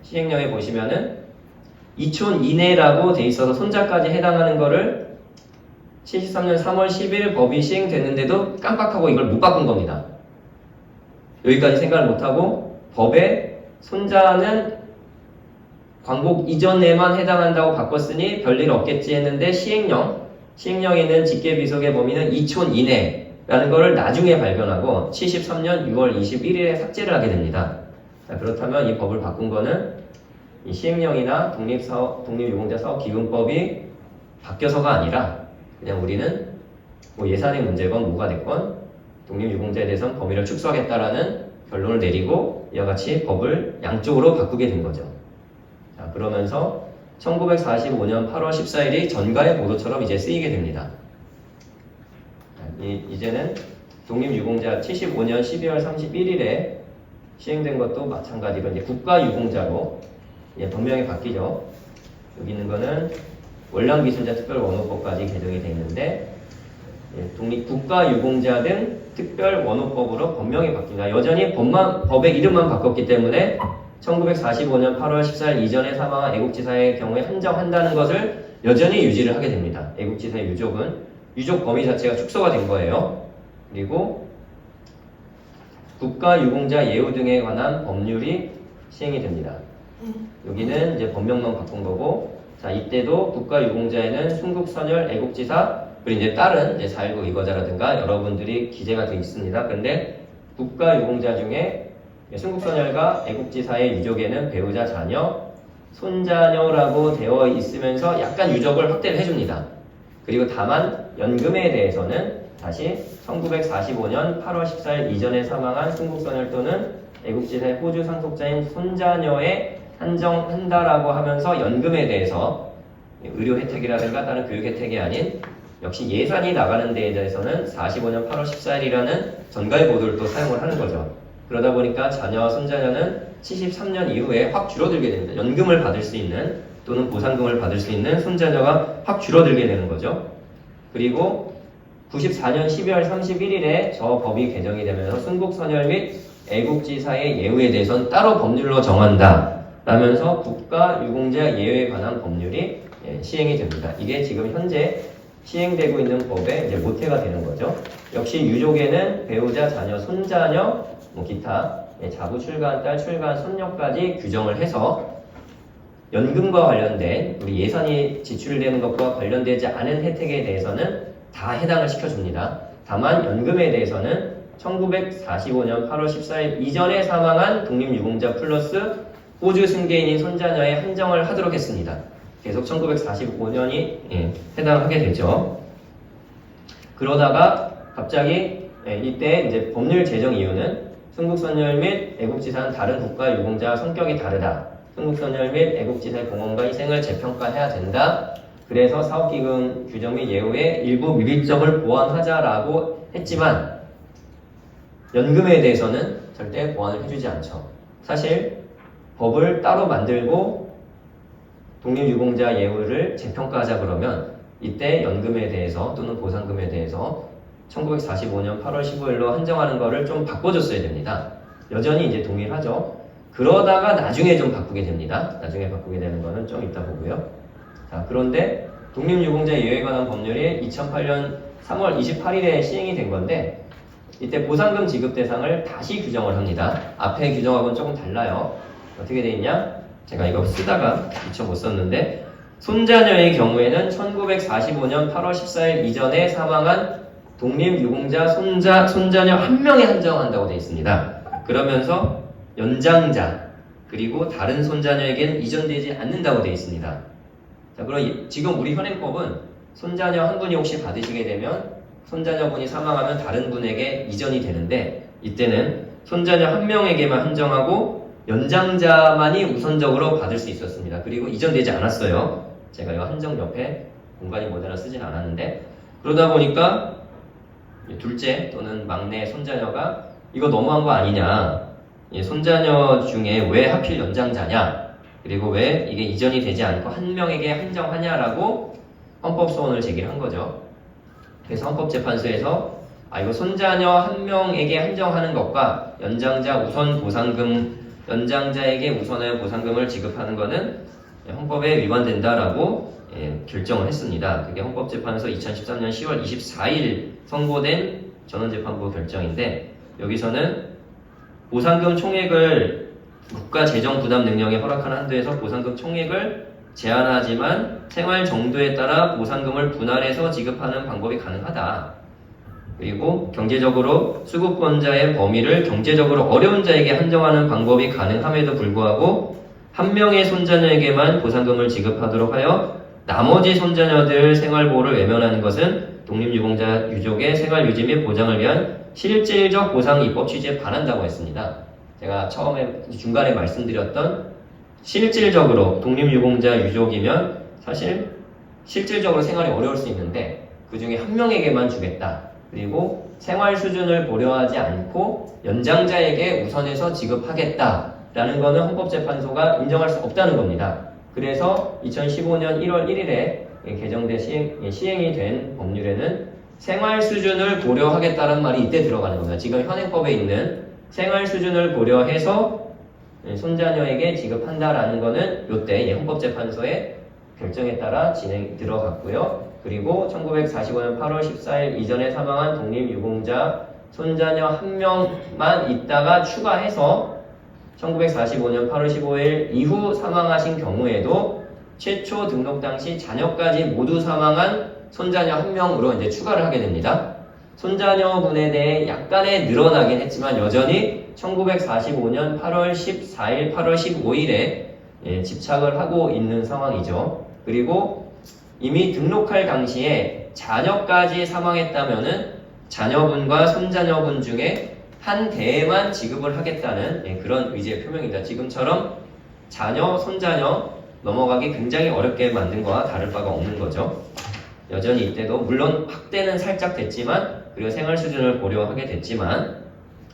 S3: 시행령에 보시면은 2촌 이내라고 돼 있어서 손자까지 해당하는 거를 73년 3월 10일 법이 시행됐는데도 깜빡하고 이걸 못 바꾼 겁니다. 여기까지 생각을 못하고 법에 손자는 광복 이전에만 해당한다고 바꿨으니 별일 없겠지 했는데 시행령에 있는 직계비속의 범위는 2촌 이내라는 것을 나중에 발견하고 73년 6월 21일에 삭제를 하게 됩니다. 그렇다면 이 법을 바꾼 거는 이 시행령이나 독립유공자 사업기금법이 바뀌어서가 아니라 그냥 우리는 뭐 예산의 문제건 뭐가 됐건 독립유공자에 대해서는 범위를 축소하겠다라는 결론을 내리고 이와 같이 법을 양쪽으로 바꾸게 된 거죠. 자, 그러면서 1945년 8월 14일이 전가의 보도처럼 이제 쓰이게 됩니다. 이제는 독립유공자 75년 12월 31일에 시행된 것도 마찬가지로 이제 국가유공자로 법명이 바뀌죠. 여기 있는 거는 월남기순자 특별원호법까지 개정이 되어 있는데 국가유공자 등 특별원호법으로 법명이 바뀝니다. 여전히 법의 이름만 바꿨기 때문에 1945년 8월 14일 이전에 사망한 애국지사의 경우에 한정한다는 것을 여전히 유지를 하게 됩니다. 애국지사의 유족 범위 자체가 축소가 된 거예요. 그리고 국가유공자 예우 등에 관한 법률이 시행이 됩니다. 여기는 이제 법명만 바꾼 거고, 자, 이때도 국가유공자에는 순국선열 애국지사, 그리고 이제 다른 이제 4.19 이거자라든가 여러분들이 기재가 되어 있습니다. 근데 국가유공자 중에 순국선열과 애국지사의 유족에는 배우자, 자녀, 손자녀라고 되어 있으면서 약간 유족을 확대를 해줍니다. 그리고 다만 연금에 대해서는 다시 1945년 8월 14일 이전에 사망한 순국선열 또는 애국지사의 호주 상속자인 손자녀에 한정한다라고 하면서 연금에 대해서 의료 혜택이라든가 다른 교육 혜택이 아닌 역시 예산이 나가는 데에 대해서는 45년 8월 14일이라는 전가의 보도를 또 사용을 하는 거죠. 그러다 보니까 자녀와 손자녀는 73년 이후에 확 줄어들게 됩니다. 연금을 받을 수 있는 또는 보상금을 받을 수 있는 손자녀가 확 줄어들게 되는 거죠. 그리고 94년 12월 31일에 저 법이 개정이 되면서 순국선열 및 애국지사의 예우에 대해서는 따로 법률로 정한다 라면서 국가유공자 예우에 관한 법률이 시행이 됩니다. 이게 지금 현재 시행되고 있는 법의 이제 모태가 되는 거죠. 역시 유족에는 배우자, 자녀, 손자녀, 기타 자부 출가한 딸, 출가한 손녀까지 규정을 해서 연금과 관련된 우리 예산이 지출되는 것과 관련되지 않은 혜택에 대해서는 다 해당을 시켜줍니다. 다만 연금에 대해서는 1945년 8월 14일 이전에 사망한 독립유공자 플러스 호주 승계인인 손자녀에 한정을 하도록 했습니다. 계속 1945년이 해당하게 되죠. 그러다가 갑자기 이때 이제 법률 제정 이유는 순국선열 및 애국지사는 다른 국가유공자와 성격이 다르다. 순국선열 및 애국지사의 공헌과 희생을 재평가해야 된다. 그래서 사업기금 규정 및 예우에 일부 미비점을 보완하자라고 했지만 연금에 대해서는 절대 보완을 해주지 않죠. 사실 법을 따로 만들고 독립유공자 예우를 재평가하자 그러면 이때 연금에 대해서 또는 보상금에 대해서 1945년 8월 15일로 한정하는 거를 좀 바꿔줬어야 됩니다. 여전히 이제 동일하죠. 그러다가 나중에 좀 바꾸게 됩니다. 나중에 바꾸게 되는 거는 좀 이따 보고요. 자, 그런데 독립유공자 예우에 관한 법률이 2008년 3월 28일에 시행이 된 건데 이때 보상금 지급 대상을 다시 규정을 합니다. 앞에 규정하고는 조금 달라요. 어떻게 돼 있냐? 제가 이거 쓰다가 미처 못 썼는데 손자녀의 경우에는 1945년 8월 14일 이전에 사망한 독립유공자 손자녀 1명에 한정한다고 되어 있습니다. 그러면서 연장자 그리고 다른 손자녀에게는 이전되지 않는다고 되어 있습니다. 자, 그럼 지금 우리 현행법은 손자녀 한 분이 혹시 받으시게 되면 손자녀분이 사망하면 다른 분에게 이전이 되는데 이때는 손자녀 1명에게만 한정하고 연장자만이 우선적으로 받을 수 있었습니다. 그리고 이전되지 않았어요. 제가 이 한정 옆에 공간이 모자라 쓰진 않았는데 그러다 보니까 둘째 또는 막내 손자녀가 이거 너무한 거 아니냐, 손자녀 중에 왜 하필 연장자냐, 그리고 왜 이게 이전이 되지 않고 한 명에게 한정하냐라고 헌법소원을 제기한 거죠. 그래서 헌법재판소에서 이거 손자녀 한 명에게 한정하는 것과 연장자 우선 보상금, 연장자에게 우선하여 보상금을 지급하는 것은 헌법에 위반된다라고 결정을 했습니다. 그게 헌법재판소 2013년 10월 24일 선고된 전원재판부 결정인데 여기서는 보상금 총액을 국가 재정 부담 능력에 허락하는 한도에서 보상금 총액을 제한하지만 생활 정도에 따라 보상금을 분할해서 지급하는 방법이 가능하다. 그리고 경제적으로 수급권자의 범위를 경제적으로 어려운 자에게 한정하는 방법이 가능함에도 불구하고 한 명의 손자녀에게만 보상금을 지급하도록 하여 나머지 손자녀들 생활보호를 외면하는 것은 독립유공자 유족의 생활 유지 및 보장을 위한 실질적 보상 입법 취지에 반한다고 했습니다. 제가 처음에 중간에 말씀드렸던 실질적으로 독립유공자 유족이면 사실 실질적으로 생활이 어려울 수 있는데 그 중에 한 명에게만 주겠다. 그리고 생활 수준을 고려하지 않고 연장자에게 우선해서 지급하겠다라는 것은 헌법재판소가 인정할 수 없다는 겁니다. 그래서 2015년 1월 1일에 개정돼 시행이 된 법률에는 생활 수준을 고려하겠다는 말이 이때 들어가는 겁니다. 지금 현행법에 있는 생활 수준을 고려해서 손자녀에게 지급한다라는 거는 이때 헌법재판소의 결정에 따라 들어갔고요. 그리고 1945년 8월 14일 이전에 사망한 독립유공자 손자녀 한 명만 있다가 추가해서 1945년 8월 15일 이후 사망하신 경우에도 최초 등록 당시 자녀까지 모두 사망한 손자녀 한 명으로 이제 추가를 하게 됩니다. 손자녀분에 대해 약간의 늘어나긴 했지만 여전히 1945년 8월 14일, 8월 15일에 집착을 하고 있는 상황이죠. 그리고 이미 등록할 당시에 자녀까지 사망했다면은 자녀분과 손자녀분 중에 한 대에만 지급을 하겠다는 그런 의지의 표명이다. 지금처럼 자녀, 손자녀 넘어가기 굉장히 어렵게 만든 거와 다를 바가 없는 거죠. 여전히 이때도 물론 확대는 살짝 됐지만 그리고 생활 수준을 고려하게 됐지만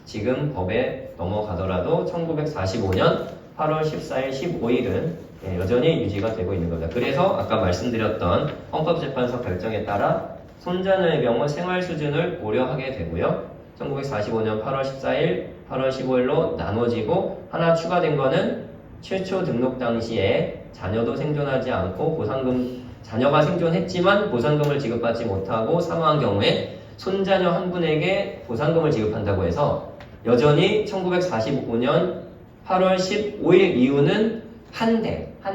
S3: 지금 법에 넘어가더라도 1945년 8월 14일, 15일은 여전히 유지가 되고 있는 겁니다. 그래서 아까 말씀드렸던 헌법재판소 결정에 따라 손자녀의 경우 생활 수준을 고려하게 되고요. 1945년 8월 14일, 8월 15일로 나눠지고 하나 추가된 거는 최초 등록 당시에 자녀도 생존하지 않고 보상금, 자녀가 생존했지만 보상금을 지급받지 못하고 사망한 경우에 손자녀 한 분에게 보상금을 지급한다고 해서 여전히 1945년 8월 15일 이후는 한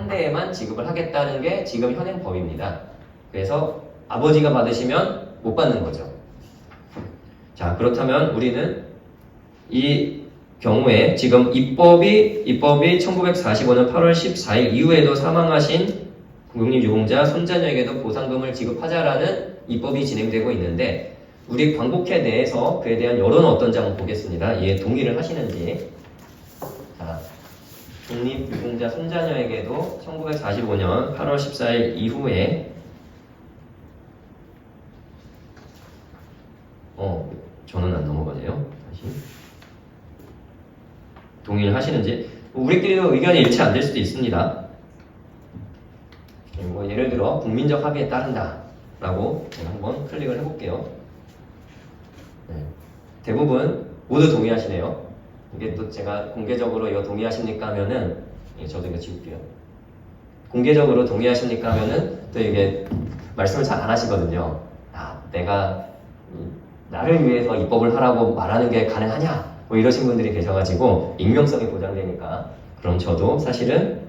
S3: 대에만 지급을 하겠다는 게 지금 현행 법입니다. 그래서 아버지가 받으시면 못 받는 거죠. 자, 그렇다면 우리는 이 경우에 지금 입법이 1945년 8월 14일 이후에도 사망하신 독립유공자 손자녀에게도 보상금을 지급하자라는 입법이 진행되고 있는데 우리 광복회 내에서 그에 대한 여론은 어떤지 한번 보겠습니다. 이에 동의를 하시는지. 자, 독립유공자 손자녀에게도 1945년 8월 14일 이후에 저는 안 넘어가네요. 다시 동의를 하시는지. 우리끼리도 의견이 일치 안 될 수도 있습니다. 뭐 예를 들어 국민적 합의에 따른다 라고 제가 한번 클릭을 해볼게요. 네. 대부분 모두 동의하시네요. 이게 또 제가 공개적으로 이거 동의하십니까 하면은 저도 이거 지울게요. 공개적으로 동의하십니까 하면은 또 이게 말씀을 잘 안 하시거든요. 내가 나를 위해서 입법을 하라고 말하는 게 가능하냐 뭐 이러신 분들이 계셔가지고 익명성이 보장되니까 그럼 저도 사실은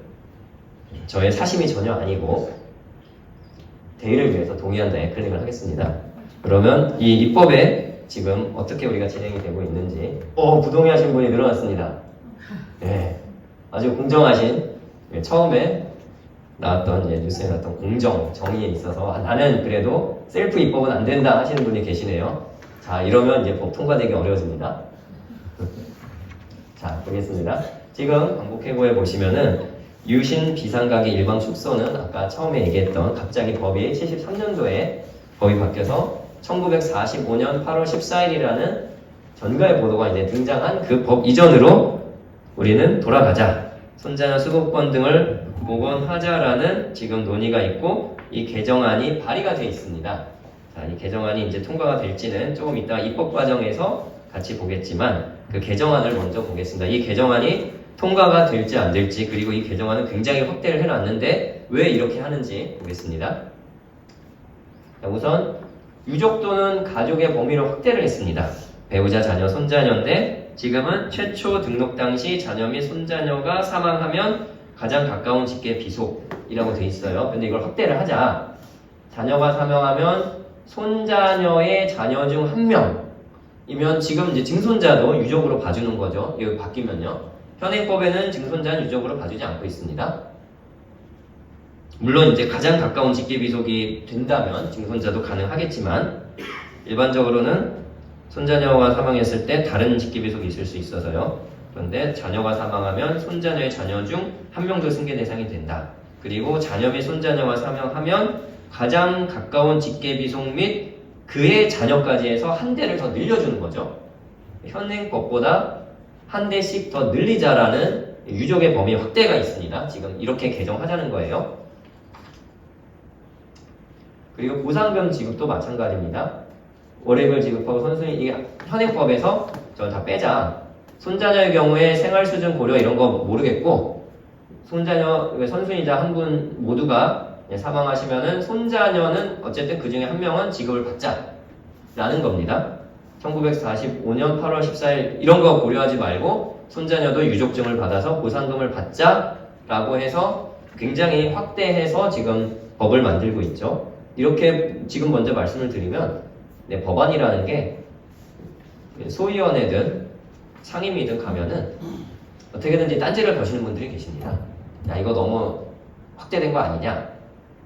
S3: 저의 사심이 전혀 아니고 대의를 위해서 동의한다에 클릭을 하겠습니다. 그러면 이 입법에 지금 어떻게 우리가 진행이 되고 있는지 부동의하신 분이 늘어났습니다. 네, 아주 공정하신 처음에 나왔던 뉴스에 나왔던 공정, 정의에 있어서 나는 그래도 셀프 입법은 안 된다 하시는 분이 계시네요. 자, 이러면 이제 법 통과되기 어려워집니다. 자, 보겠습니다. 지금 광복회고에 보시면은 유신 비상가기 일방 축소는 아까 처음에 얘기했던 갑자기 법이 73년도에 법이 바뀌어서 1945년 8월 14일이라는 전가의 보도가 이제 등장한 그 법 이전으로 우리는 돌아가자. 손자녀 수급권 등을 복원하자라는 지금 논의가 있고 이 개정안이 발의가 되어 있습니다. 자, 이 개정안이 이제 통과가 될지는 조금 이따 입법 과정에서 같이 보겠지만 그 개정안을 먼저 보겠습니다. 이 개정안이 통과가 될지 안 될지 그리고 이 개정안은 굉장히 확대를 해놨는데 왜 이렇게 하는지 보겠습니다. 자, 우선 유족 또는 가족의 범위를 확대를 했습니다. 배우자, 자녀, 손자녀인데 지금은 최초 등록 당시 자녀 및 손자녀가 사망하면 가장 가까운 직계 비속이라고 돼 있어요. 근데 이걸 확대를 하자. 자녀가 사망하면 손자녀의 자녀 중 한 명이면 지금 이제 증손자도 유족으로 봐주는 거죠. 이거 바뀌면요. 현행법에는 증손자는 유족으로 봐주지 않고 있습니다. 물론 이제 가장 가까운 직계비속이 된다면 증손자도 가능하겠지만 일반적으로는 손자녀가 사망했을 때 다른 직계비속이 있을 수 있어서요. 그런데 자녀가 사망하면 손자녀의 자녀 중 한 명도 승계 대상이 된다. 그리고 자녀 및 손자녀가 사망하면 가장 가까운 직계비속 및 그의 자녀까지 해서 한 대를 더 늘려주는 거죠. 현행법보다 한 대씩 더 늘리자라는 유족의 범위 확대가 있습니다. 지금 이렇게 개정하자는 거예요. 그리고 보상금 지급도 마찬가지입니다. 월액을 지급하고 선순위, 이게 현행법에서 저는 다 빼자. 손자녀의 경우에 생활수준 고려 이런 거 모르겠고, 손자녀, 선순위자 한 분 모두가 사망하시면은 손자녀는 어쨌든 그 중에 한 명은 지급을 받자라는 겁니다. 1945년 8월 14일 이런 거 고려하지 말고 손자녀도 유족증을 받아서 보상금을 받자라고 해서 굉장히 확대해서 지금 법을 만들고 있죠. 이렇게 지금 먼저 말씀을 드리면 법안이라는 게 소위원회든 상임위든 가면은 어떻게든지 딴지를 거시는 분들이 계십니다. 야, 이거 너무 확대된 거 아니냐?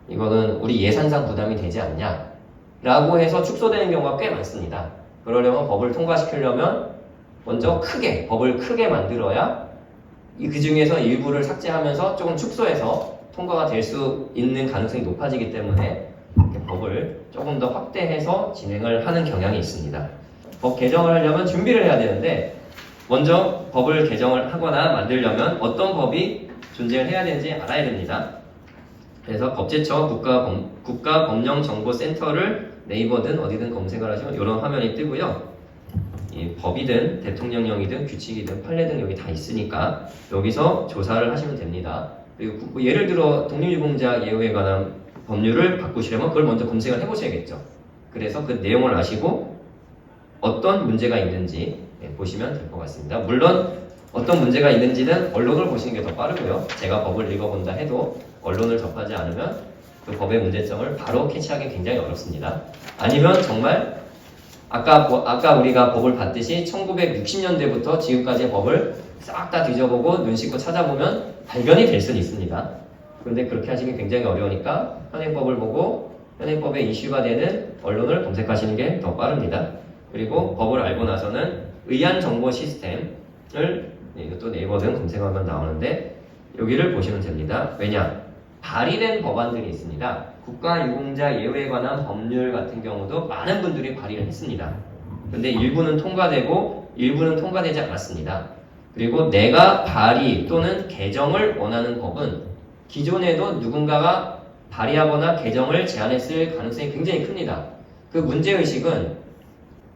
S3: 이거는 우리 예산상 부담이 되지 않냐? 라고 해서 축소되는 경우가 꽤 많습니다. 그러려면 법을 통과시키려면 먼저 법을 크게 만들어야 그 중에서 일부를 삭제하면서 조금 축소해서 통과가 될 수 있는 가능성이 높아지기 때문에 법을 조금 더 확대해서 진행을 하는 경향이 있습니다. 법 개정을 하려면 준비를 해야 되는데 먼저 법을 개정을 하거나 만들려면 어떤 법이 존재를 해야 되는지 알아야 됩니다. 그래서 법제처 국가법령정보센터를 네이버든 어디든 검색을 하시면 이런 화면이 뜨고요. 이 법이든 대통령령이든 규칙이든 판례 등 여기 다 있으니까 여기서 조사를 하시면 됩니다. 그리고 예를 들어 독립유공자 예우에 관한 법률을 바꾸시려면 그걸 먼저 검색을 해보셔야겠죠. 그래서 그 내용을 아시고 어떤 문제가 있는지 보시면 될 것 같습니다. 물론 어떤 문제가 있는지는 언론을 보시는 게 더 빠르고요. 제가 법을 읽어본다 해도 언론을 접하지 않으면 그 법의 문제점을 바로 캐치하기 굉장히 어렵습니다. 아니면 정말 아까 우리가 법을 봤듯이 1960년대부터 지금까지의 법을 싹 다 뒤져보고 눈 씻고 찾아보면 발견이 될 수는 있습니다. 그런데 그렇게 하시기 굉장히 어려우니까 현행법을 보고 현행법에 이슈가 되는 언론을 검색하시는 게 더 빠릅니다. 그리고 법을 알고 나서는 의안정보 시스템을 이것도 네이버든 검색하면 나오는데 여기를 보시면 됩니다. 왜냐? 발의된 법안들이 있습니다. 국가유공자 예우에 관한 법률 같은 경우도 많은 분들이 발의를 했습니다. 근데 일부는 통과되고 일부는 통과되지 않았습니다. 그리고 내가 발의 또는 개정을 원하는 법은 기존에도 누군가가 발의하거나 개정을 제안했을 가능성이 굉장히 큽니다. 그 문제의식은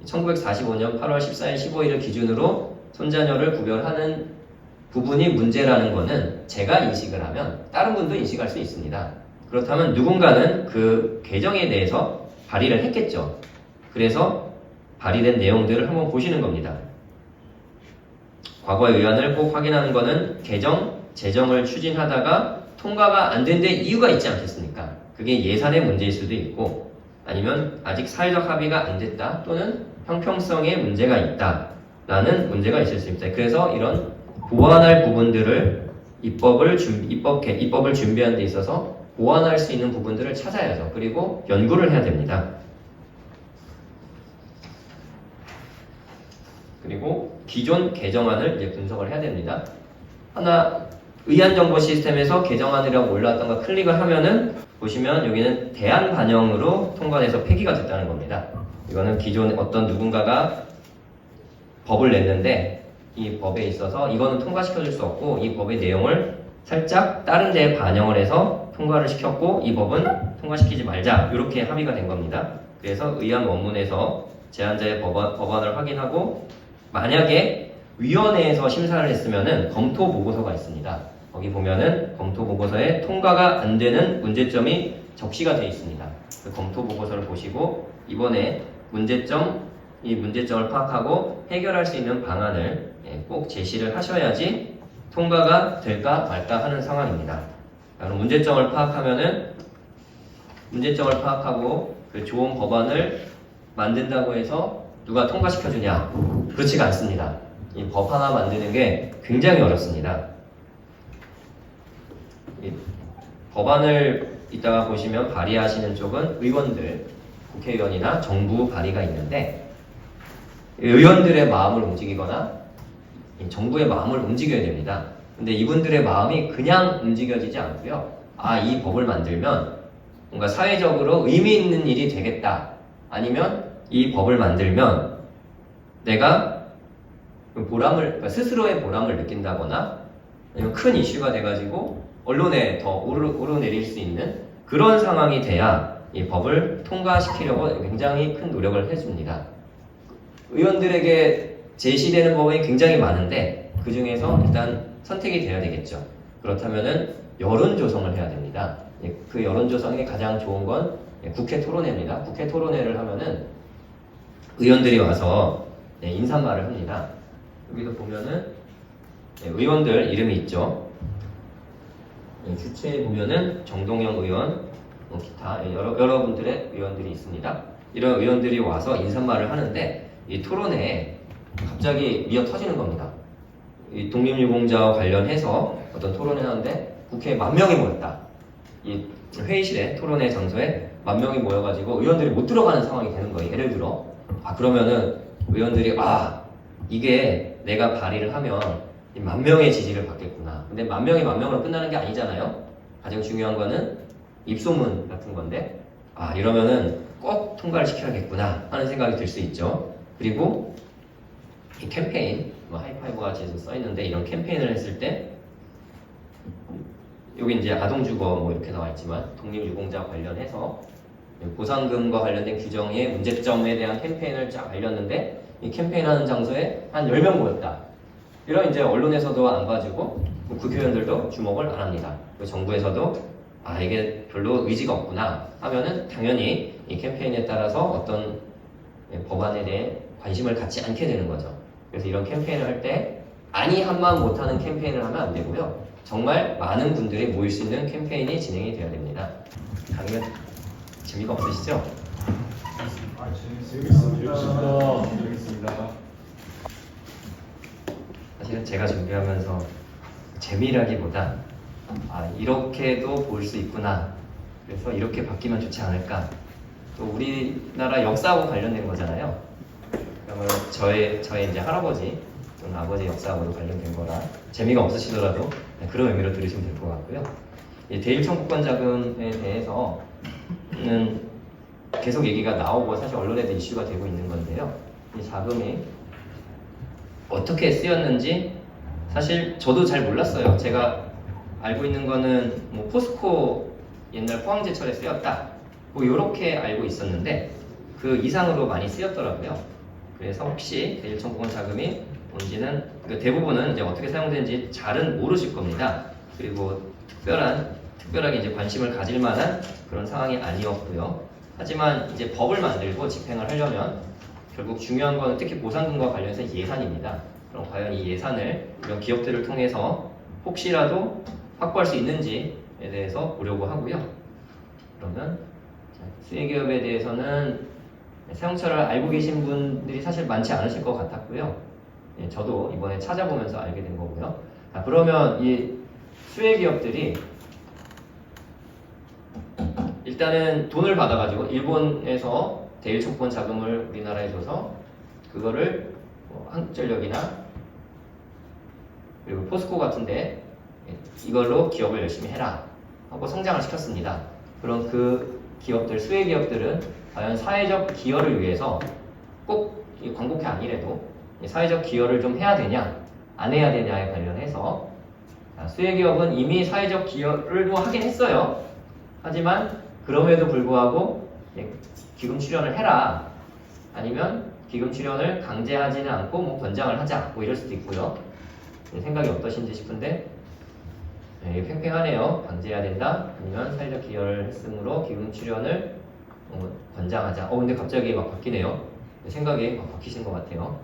S3: 1945년 8월 14일, 15일을 기준으로 손자녀를 구별하는 부분이 문제라는 거는 제가 인식을 하면 다른 분도 인식할 수 있습니다. 그렇다면 누군가는 그 개정에 대해서 발의를 했겠죠. 그래서 발의된 내용들을 한번 보시는 겁니다. 과거의 의안을 꼭 확인하는 것은 제정을 추진하다가 통과가 안 된 데 이유가 있지 않겠습니까? 그게 예산의 문제일 수도 있고 아니면 아직 사회적 합의가 안 됐다 또는 형평성에 문제가 있다 라는 문제가 있을 수 있습니다. 그래서 이런 보완할 부분들을 입법을 준비하는 데 있어서 보완할 수 있는 부분들을 찾아야죠. 그리고 연구를 해야 됩니다. 그리고 기존 개정안을 이제 분석을 해야 됩니다. 의안정보 시스템에서 개정안이라고 올라왔던 거 클릭을 하면은 보시면 여기는 대안 반영으로 통과돼서 폐기가 됐다는 겁니다. 이거는 기존 어떤 누군가가 법을 냈는데 이 법에 있어서 이거는 통과시켜줄 수 없고 이 법의 내용을 살짝 다른 데에 반영을 해서 통과를 시켰고 이 법은 통과시키지 말자 이렇게 합의가 된 겁니다. 그래서 의안 원문에서 제안자의 법안을 확인하고 만약에 위원회에서 심사를 했으면은 검토 보고서가 있습니다. 거기 보면은 검토 보고서에 통과가 안 되는 문제점이 적시가 되어 있습니다. 그 검토 보고서를 보시고 이번에 이 문제점을 파악하고 해결할 수 있는 방안을 꼭 제시를 하셔야지 통과가 될까 말까 하는 상황입니다. 그럼 문제점을 파악하고 그 좋은 법안을 만든다고 해서 누가 통과시켜주냐? 그렇지가 않습니다. 이 법 하나 만드는 게 굉장히 어렵습니다. 법안을 이따가 보시면 발의하시는 쪽은 의원들, 국회의원이나 정부 발의가 있는데 의원들의 마음을 움직이거나 정부의 마음을 움직여야 됩니다. 근데 이분들의 마음이 그냥 움직여지지 않고요. 아, 이 법을 만들면 뭔가 사회적으로 의미 있는 일이 되겠다. 아니면 이 법을 만들면 내가 그러니까 스스로의 보람을 느낀다거나 아니면 큰 이슈가 돼가지고 언론에 더 오르내릴 수 있는 그런 상황이 돼야 이 법을 통과시키려고 굉장히 큰 노력을 해줍니다. 의원들에게 제시되는 법이 굉장히 많은데 그 중에서 일단 선택이 돼야 되겠죠. 그렇다면은 여론 조성을 해야 됩니다. 그 여론 조성에 가장 좋은 건 국회 토론회입니다. 국회 토론회를 하면은 의원들이 와서 인사말을 합니다. 여기도 보면은 의원들 이름이 있죠. 주체에 보면은 정동영 의원, 기타 여러분들의 의원들이 있습니다. 이런 의원들이 와서 인사말을 하는데 이 토론회에 갑자기 미어 터지는 겁니다. 이 독립유공자와 관련해서 어떤 토론을 하는데 국회에 10,000명이 모였다. 이 회의실에 토론회 장소에 10,000명이 모여가지고 의원들이 못 들어가는 상황이 되는 거예요. 예를 들어 그러면은 의원들이 이게 내가 발의를 하면 10,000명의 지지를 받겠구나. 근데 10,000명으로 끝나는 게 아니잖아요. 가장 중요한 거는 입소문 같은 건데 이러면은 꼭 통과를 시켜야겠구나 하는 생각이 들 수 있죠. 그리고 이 캠페인 하이파이브가 계속 써있는데 이런 캠페인을 했을 때 여기 이제 아동주거 이렇게 나와있지만 독립유공자 관련해서 보상금과 관련된 규정의 문제점에 대한 캠페인을 쫙 알렸는데 이 캠페인하는 장소에 한 10명 모였다. 이런 이제 언론에서도 안 봐주고 국회의원들도 주목을 안 합니다. 정부에서도 이게 별로 의지가 없구나 하면은 당연히 이 캠페인에 따라서 어떤 법안에 대해 관심을 갖지 않게 되는 거죠. 그래서 이런 캠페인을 할 때 아니 한마음 못하는 캠페인을 하면 안 되고요. 정말 많은 분들이 모일 수 있는 캠페인이 진행이 돼야 됩니다. 강의가 재미가 없으시죠?
S8: 재밌습니다.
S3: 사실은 제가 준비하면서 재미라기보다 이렇게도 볼 수 있구나. 그래서 이렇게 바뀌면 좋지 않을까. 또 우리나라 역사하고 관련된 거잖아요. 그러면 저의 이제 할아버지 또는 아버지 역사하고도 관련된 거라 재미가 없으시더라도 그런 의미로 들으시면 될 것 같고요. 이 대일청구권 자금에 대해서는 계속 얘기가 나오고 사실 언론에도 이슈가 되고 있는 건데요. 이 자금이 어떻게 쓰였는지 사실 저도 잘 몰랐어요. 제가 알고 있는 거는 포스코 옛날 포항제철에 쓰였다 이렇게 알고 있었는데 그 이상으로 많이 쓰였더라고요. 그래서 혹시 대일청구권 자금이 뭔지는 대부분은 이제 어떻게 사용되는지 잘은 모르실 겁니다. 그리고 특별하게 이제 관심을 가질 만한 그런 상황이 아니었고요. 하지만 이제 법을 만들고 집행을 하려면 결국 중요한 건 특히 보상금과 관련해서 예산입니다. 그럼 과연 이 예산을 이런 기업들을 통해서 혹시라도 확보할 수 있는지에 대해서 보려고 하고요. 그러면 수혜기업에 대해서는 사용처를 알고 계신 분들이 사실 많지 않으실 것 같았고요. 저도 이번에 찾아보면서 알게 된 거고요. 그러면 이 수혜기업들이 일단은 돈을 받아가지고 일본에서 대일청구권 자금을 우리나라에 줘서 그거를 한국전력이나 그리고 포스코 같은데 이걸로 기업을 열심히 해라 하고 성장을 시켰습니다. 그럼 그 기업들, 수혜기업들은 과연 사회적 기여를 위해서 꼭 광고회 아니래도 사회적 기여를 좀 해야 되냐 안 해야 되냐에 관련해서 수혜기업은 이미 사회적 기여를 하긴 했어요. 하지만 그럼에도 불구하고 기금 출연을 해라 아니면 기금 출연을 강제하지는 않고 권장을 하자 이럴 수도 있고요. 생각이 어떠신지 싶은데 팽팽하네요. 강제해야 된다 아니면 사회적 기여를 했으므로 기금 출연을 권장하자. 근데 갑자기 막 바뀌네요. 생각이 막 바뀌신 것 같아요.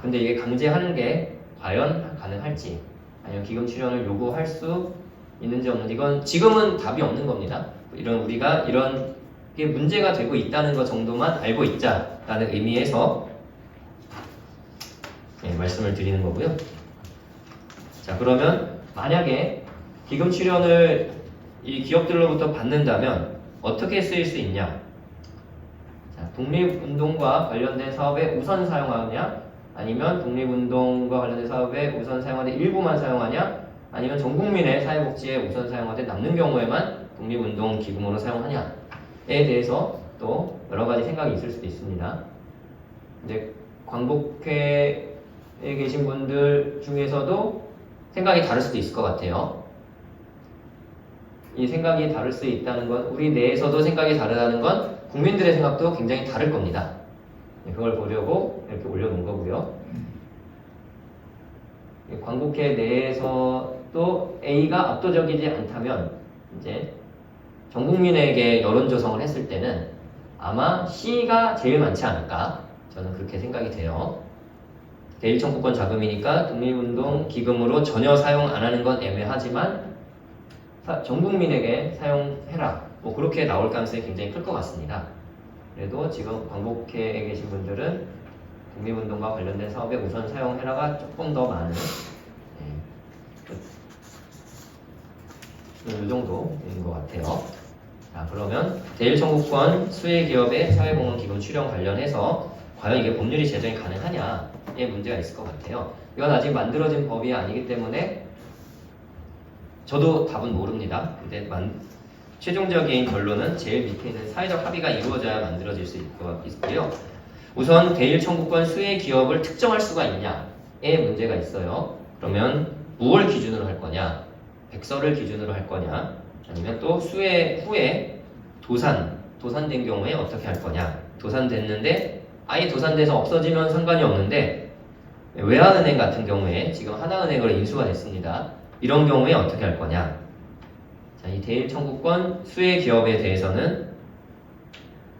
S3: 근데 이게 강제하는 게 과연 가능할지 아니면 기금 출연을 요구할 수 있는지 없는지 이건 지금은 답이 없는 겁니다. 우리가 이런 게 문제가 되고 있다는 것 정도만 알고 있자라는 의미에서 말씀을 드리는 거고요. 자, 그러면 만약에 기금 출연을 이 기업들로부터 받는다면 어떻게 쓰일 수 있냐? 자, 독립운동과 관련된 사업에 우선 사용하느냐? 아니면 독립운동과 관련된 사업에 우선 사용하되 일부만 사용하냐? 아니면 전 국민의 사회복지에 우선 사용하되 남는 경우에만 독립운동 기금으로 사용하냐에 대해서 또 여러 가지 생각이 있을 수도 있습니다. 근데 광복회에 계신 분들 중에서도 생각이 다를 수도 있을 것 같아요. 이 생각이 다를 수 있다는 건 우리 내에서도 생각이 다르다는 건 국민들의 생각도 굉장히 다를 겁니다. 그걸 보려고 이렇게 올려놓은 거고요. 광복회 내에서도 A가 압도적이지 않다면 이제 전 국민에게 여론 조성을 했을 때는 아마 C가 제일 많지 않을까 저는 그렇게 생각이 돼요. 대일청구권 자금이니까 독립운동 기금으로 전혀 사용 안 하는 건 애매하지만 전 국민에게 사용해라 뭐 그렇게 나올 가능성이 굉장히 클 것 같습니다. 그래도 지금 광복회에 계신 분들은 독립운동과 관련된 사업에 우선 사용해라가 조금 더 많은 이 정도인 것 같아요. 자, 그러면 대일청구권 수혜기업의 사회공헌기금 출연 관련해서 과연 이게 법률이 제정이 가능하냐에 문제가 있을 것 같아요. 이건 아직 만들어진 법이 아니기 때문에 저도 답은 모릅니다. 근데 최종적인 결론은 제일 밑에 있는 사회적 합의가 이루어져야 만들어질 수 있고요. 우선 대일청구권 수혜기업을 특정할 수가 있냐에 문제가 있어요. 그러면 무엇을 기준으로 할 거냐? 백서를 기준으로 할 거냐? 아니면 또 수혜 후에 도산된 경우에 어떻게 할 거냐? 도산됐는데 아예 도산돼서 없어지면 상관이 없는데 외환은행 같은 경우에 지금 하나은행으로 인수가 됐습니다. 이런 경우에 어떻게 할 거냐? 자, 이 대일청구권 수혜기업에 대해서는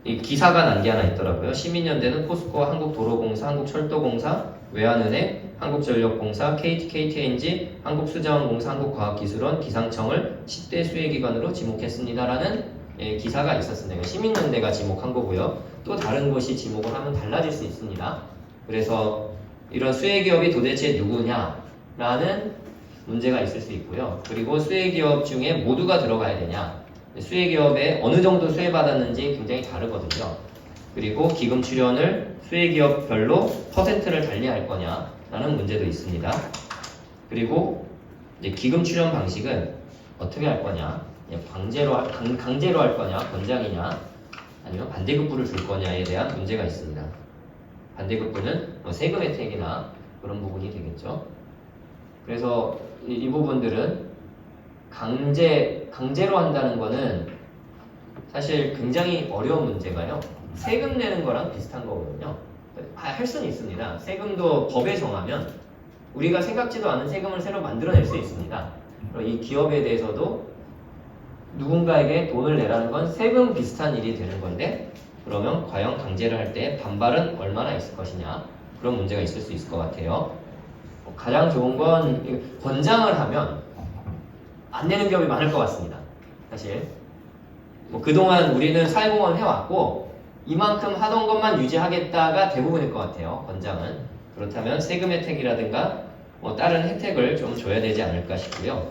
S3: 이 기사가 난 게 하나 있더라고요. 시민연대는 포스코, 한국도로공사, 한국철도공사, 외환은행, 한국전력공사, KTNG, 한국수자원공사, 한국과학기술원, 기상청을 10대 수혜기관으로 지목했습니다라는 기사가 있었습니다. 시민연대가 지목한 거고요. 또 다른 곳이 지목을 하면 달라질 수 있습니다. 그래서 이런 수혜기업이 도대체 누구냐라는 문제가 있을 수 있고요. 그리고 수혜기업 중에 모두가 들어가야 되냐? 수혜기업에 어느 정도 수혜받았는지 굉장히 다르거든요. 그리고 기금 출연을 수혜기업별로 퍼센트를 달리할 거냐라는 문제도 있습니다. 그리고 이제 기금 출연 방식은 어떻게 할 거냐? 강제로 할 거냐? 권장이냐? 아니면 반대급부를 줄 거냐에 대한 문제가 있습니다. 반대급부는 뭐 세금 혜택이나 그런 부분이 되겠죠. 그래서 이 부분들은 강제로 한다는 거는 사실 굉장히 어려운 문제가요. 세금 내는 거랑 비슷한 거거든요. 할 수는 있습니다. 세금도 법에 정하면 우리가 생각지도 않은 세금을 새로 만들어낼 수 있습니다. 그리고 이 기업에 대해서도 누군가에게 돈을 내라는 건 세금 비슷한 일이 되는 건데 그러면 과연 강제를 할 때 반발은 얼마나 있을 것이냐 그런 문제가 있을 수 있을 것 같아요. 가장 좋은 건 권장을 하면 안 내는 기업이 많을 것 같습니다. 사실 그동안 우리는 사회공헌을 해왔고 이만큼 하던 것만 유지하겠다가 대부분일 것 같아요. 권장은. 그렇다면 세금 혜택이라든가 다른 혜택을 좀 줘야 되지 않을까 싶고요.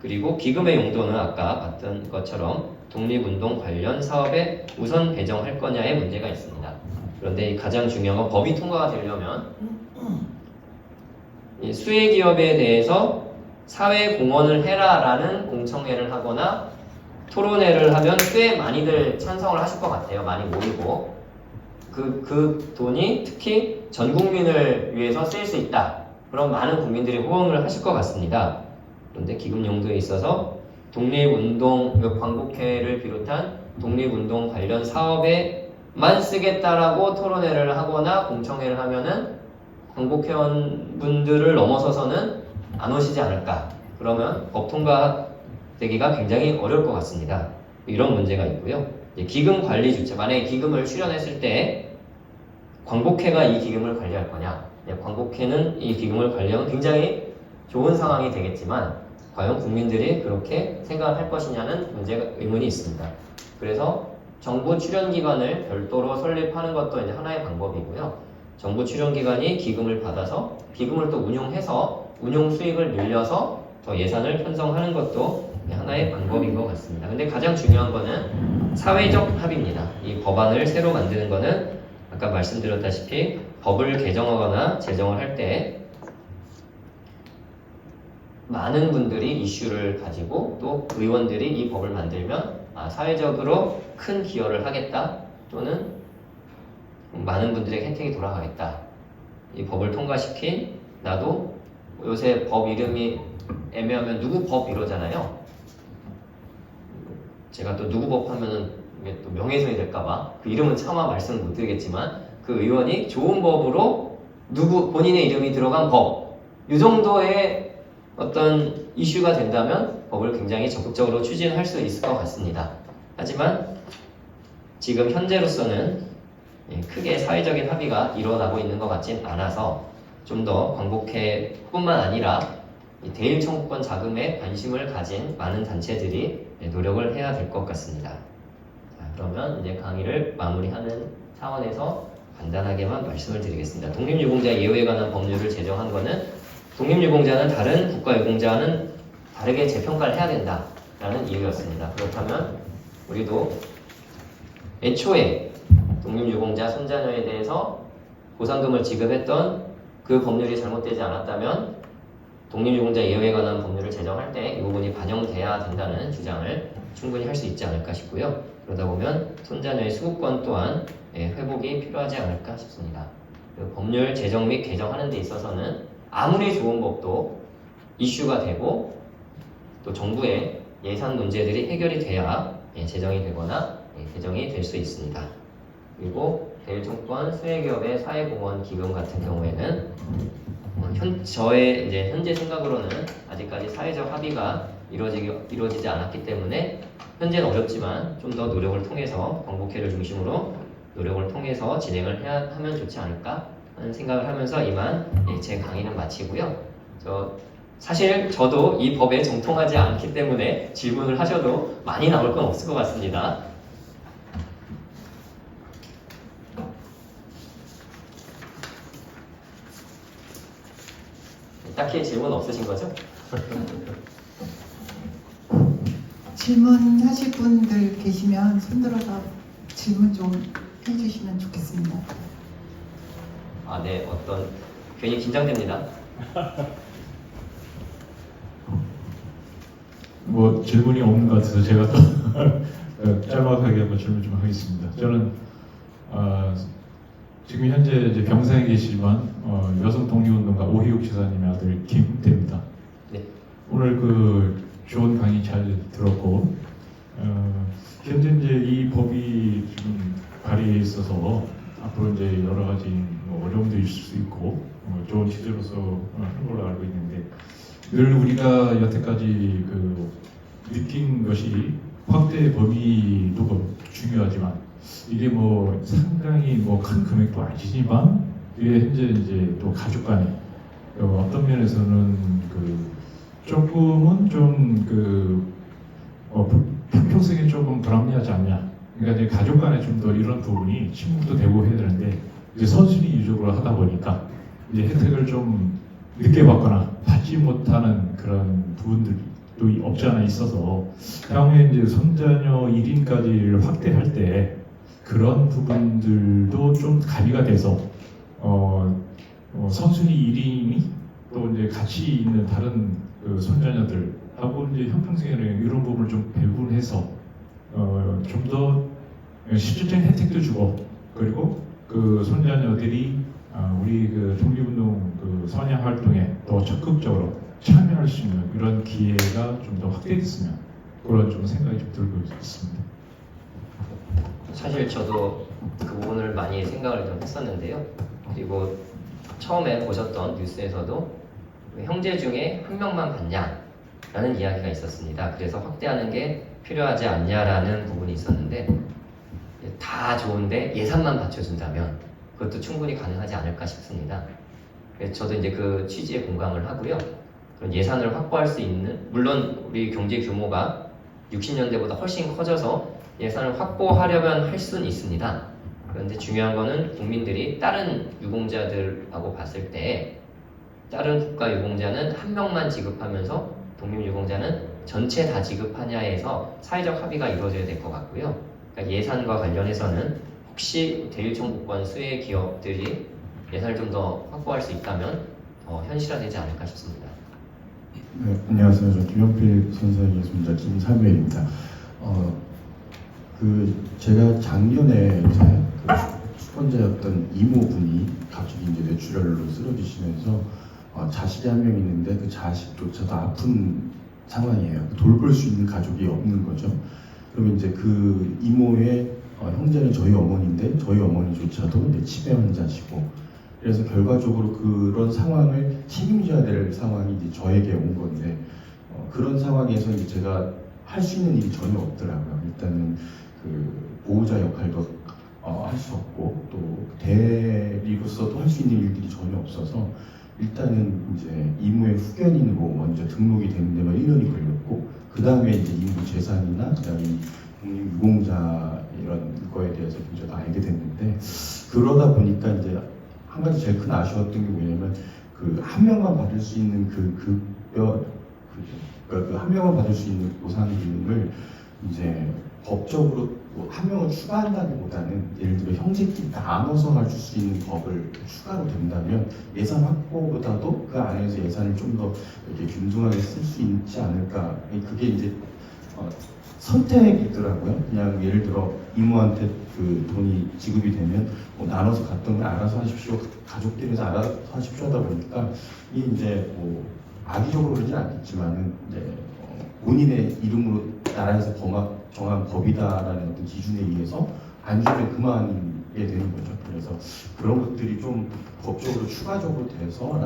S3: 그리고 기금의 용도는 아까 봤던 것처럼 독립운동 관련 사업에 우선 배정할 거냐에 문제가 있습니다. 그런데 가장 중요한 건 법이 통과가 되려면 이 수혜기업에 대해서 사회공헌을 해라라는 공청회를 하거나 토론회를 하면 꽤 많이들 찬성을 하실 것 같아요. 많이 모이고 그 돈이 특히 전 국민을 위해서 쓰일 수 있다. 그럼 많은 국민들이 호응을 하실 것 같습니다. 그런데 기금 용도에 있어서 독립운동, 광복회를 비롯한 독립운동 관련 사업에만 쓰겠다라고 토론회를 하거나 공청회를 하면은 광복회원분들을 넘어서서는 안 오시지 않을까. 그러면 법 통과되기가 굉장히 어려울 것 같습니다. 이런 문제가 있고요. 기금 관리 주체, 만약에 기금을 출연했을 때 광복회가 이 기금을 관리할 거냐. 광복회는 이 기금을 관리하면 굉장히 좋은 상황이 되겠지만 과연 국민들이 그렇게 생각할 것이냐는 의문이 있습니다. 그래서 정부 출연기관을 별도로 설립하는 것도 이제 하나의 방법이고요. 정부 출연기관이 기금을 받아서 기금을 또 운용해서 운용 수익을 늘려서 더 예산을 편성하는 것도 하나의 방법인 것 같습니다. 근데 가장 중요한 거는 사회적 합의입니다. 이 법안을 새로 만드는 거는 아까 말씀드렸다시피 법을 개정하거나 제정을 할 때 많은 분들이 이슈를 가지고 또 의원들이 이 법을 만들면 사회적으로 큰 기여를 하겠다 또는 많은 분들에게 혜택이 돌아가겠다. 이 법을 통과시킨 나도 요새 법 이름이 애매하면 누구 법 이러잖아요. 제가 또 누구 법 하면은 이게 또 명예훼손이 될까봐 그 이름은 차마 말씀을 못 드리겠지만 그 의원이 좋은 법으로 누구 본인의 이름이 들어간 법 이 정도의 어떤 이슈가 된다면 법을 굉장히 적극적으로 추진할 수 있을 것 같습니다. 하지만 지금 현재로서는 크게 사회적인 합의가 일어나고 있는 것 같진 않아서 좀 더 광복회뿐만 아니라 이 대일 청구권 자금에 관심을 가진 많은 단체들이 노력을 해야 될 것 같습니다. 자, 그러면 이제 강의를 마무리하는 차원에서 간단하게만 말씀을 드리겠습니다. 독립유공자 예우에 관한 법률을 제정한 것은 독립유공자는 다른 국가유공자와는 다르게 재평가를 해야 된다라는 이유였습니다. 그렇다면 우리도 애초에 독립유공자 손자녀에 대해서 보상금을 지급했던 그 법률이 잘못되지 않았다면 독립유공자 예우에 관한 법률을 제정할 때 이 부분이 반영돼야 된다는 주장을 충분히 할 수 있지 않을까 싶고요. 그러다 보면 손자녀의 수급권 또한 회복이 필요하지 않을까 싶습니다. 법률 제정 및 개정하는 데 있어서는 아무리 좋은 법도 이슈가 되고 또 정부의 예산 문제들이 해결이 돼야 제정이 되거나 개정이 될 수 있습니다. 그리고 대일청구권 수혜기업의 사회공헌 기금 같은 경우에는 저의 이제 현재 생각으로는 아직까지 사회적 합의가 이루어지지 않았기 때문에 현재는 어렵지만 좀 더 노력을 통해서 광복회를 중심으로 노력을 통해서 진행을 하면 좋지 않을까 하는 생각을 하면서 이만 제 강의는 마치고요. 사실 저도 이 법에 정통하지 않기 때문에 질문을 하셔도 많이 나올 건 없을 것 같습니다. 딱히 질문 없으신 거죠?
S1: 질문하실 분들 계시면 손들어서 질문 좀 해주시면 좋겠습니다.
S3: 네, 괜히 긴장됩니다.
S8: 뭐 질문이 없는 것 같아서 제가 또 짤막하게 한번 질문 좀 하겠습니다. 저는 지금 현재 이제 병사에 계시지만 여성 독립운동가 오희욱 지사님의 아들 김대입니다.
S3: 네.
S8: 오늘 그 좋은 강의 잘 들었고 현재 이제 이 법이 지금 발의에 있어서 앞으로 이제 여러 가지 뭐 어려움도 있을 수 있고 좋은 시제로서 한 걸로 알고 있는데 늘 우리가 여태까지 그 느낀 것이 확대 범위도 중요하지만 이게 뭐 상당히 뭐 큰 금액도 아니지만 이게 현재 이제 또 가족 간에 어떤 면에서는 그 조금은 좀 그 평생에 조금 불합리하지 않냐. 그러니까 이제 가족 간에 좀 더 이런 부분이 침묵도 되고 해야 되는데 이제 선순위 유적으로 하다 보니까 이제 혜택을 좀 늦게 받거나 받지 못하는 그런 부분들도 없지 않아 있어서 향후에 이제 손자녀 1인까지를 확대할 때 그런 부분들도 좀 가미가 돼서 선순위 1인이 또 이제 같이 있는 다른 그 손자녀들하고 이제 형평성에는 이런 부분을 좀 배분해서 좀 더 실질적인 혜택도 주고 그리고 그 손자녀들이 우리 그 독립운동 그 선양 활동에 더 적극적으로 참여할 수 있는 이런 기회가 좀 더 확대됐으면 그런 좀 생각이 좀 들고 있습니다.
S3: 사실 저도 그 부분을 많이 생각을 좀 했었는데요. 그리고 처음에 보셨던 뉴스에서도 형제 중에 한 명만 받냐라는 이야기가 있었습니다. 그래서 확대하는 게 필요하지 않냐라는 부분이 있었는데 다 좋은데 예산만 받쳐준다면 그것도 충분히 가능하지 않을까 싶습니다. 그래서 저도 이제 그 취지에 공감을 하고요. 그런 예산을 확보할 수 있는 물론 우리 경제 규모가 60년대보다 훨씬 커져서 예산을 확보하려면 할 수는 있습니다. 그런데 중요한 거는 국민들이 다른 유공자들하고 봤을 때 다른 국가 유공자는 한 명만 지급하면서 독립유공자는 전체 다 지급하냐에서 사회적 합의가 이루어져야 될 것 같고요. 그러니까 예산과 관련해서는 혹시 대일청구권 수혜 기업들이 예산을 좀 더 확보할 수 있다면 더 현실화되지 않을까 싶습니다.
S9: 네, 안녕하세요. 저 김영필 선생의 예술자 김삼회입니다. 제가 작년에 이제 수권자였던 이모분이 갑자기 이제 뇌출혈로 쓰러지시면서 자식이 한 명 있는데 그 자식조차도 아픈 상황이에요. 돌볼 수 있는 가족이 없는 거죠. 그러면 이제 그 이모의 형제는 저희 어머니인데 저희 어머니조차도 이제 치매 환자시고, 그래서 결과적으로 그런 상황을 책임져야 될 상황이 이제 저에게 온 건데, 그런 상황에서 이제 제가 할 수 있는 일이 전혀 없더라고요. 일단은 그 보호자 역할도 할 수 없고, 또 대리로서도 할 수 있는 일들이 전혀 없어서 일단은 이제 이모의 후견인으로 먼저 등록이 되는 데만 1년이 걸렸고, 그 다음에 이제 이모 재산이나 그다음에 독립유공자 이런 거에 대해서 먼저 알게 됐는데, 그러다 보니까 이제 한 가지 제일 큰 아쉬웠던 게 뭐냐면 그 한 명만 받을 수 있는 그 급여, 그 한 명만 받을 수 있는 보상금을 이제 법적으로 한 명을 추가한다기보다는 예를 들어 형제끼리 나눠서 가질 수 있는 법을 추가로 된다면 예산 확보보다도 그 안에서 예산을 좀 더 이렇게 균등하게 쓸 수 있지 않을까. 그게 이제 선택이 있더라고요. 그냥 예를 들어 이모한테 그 돈이 지급이 되면 뭐 나눠서 갔던 걸 알아서 하십시오, 가족끼리서 알아서 하십시오 하다 보니까 이게 이제 뭐 악의적으로 그러진 않겠지만은 이제 본인의 이름으로 나라에서 정한 법이다라는 어떤 기준에 의해서 안 주면 그만이 되는 거죠. 그래서 그런 것들이 좀 법적으로 추가적으로 돼서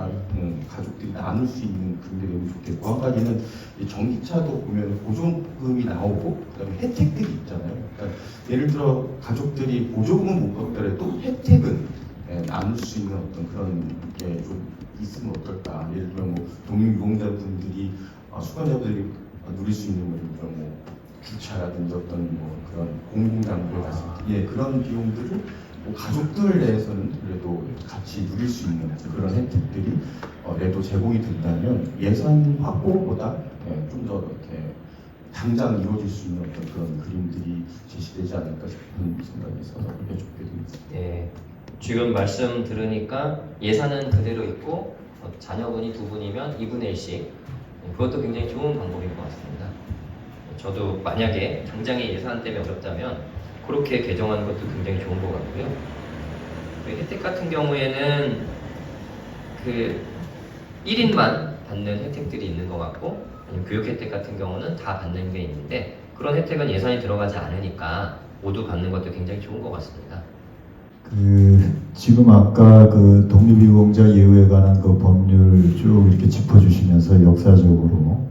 S9: 가족들이 나눌 수 있는 그런 게 너무 좋겠고, 한 가지는 전기차도 보면 보조금이 나오고 그다음에 혜택들이 있잖아요. 그러니까 예를 들어 가족들이 보조금은 못 받더라도 혜택은 나눌 수 있는 어떤 그런 게 좀 있으면 어떨까. 예를 들어 뭐 독립유공자분들이 수강자들이 누릴 수 있는 뭐 주차라든지 어떤 뭐 그런 공공장소에 갔을 때 그런 비용들을 뭐 가족들 내에서는 그래도 같이 누릴 수 있는 그런 혜택들이 내도 제공이 된다면 예산 확보보다 좀 더 이렇게 당장 이루어질 수 있는 어떤 그런 그림들이 제시되지 않을까 싶은 생각이 있어서 그렇게 좋게 됩니다.
S3: 네, 지금 말씀 들으니까 예산은 그대로 있고 자녀분이 2분이면 2분의 1씩, 그것도 굉장히 좋은 방법인 것 같습니다. 저도 만약에 당장의 예산 때문에 어렵다면 그렇게 개정하는 것도 굉장히 좋은 것 같고요. 혜택 같은 경우에는 그 1인만 받는 혜택들이 있는 것 같고, 아니면 교육 혜택 같은 경우는 다 받는 게 있는데, 그런 혜택은 예산이 들어가지 않으니까 모두 받는 것도 굉장히 좋은 것 같습니다.
S10: 지금 아까 그 독립유공자 예우에 관한 그 법률 쭉 이렇게 짚어주시면서 역사적으로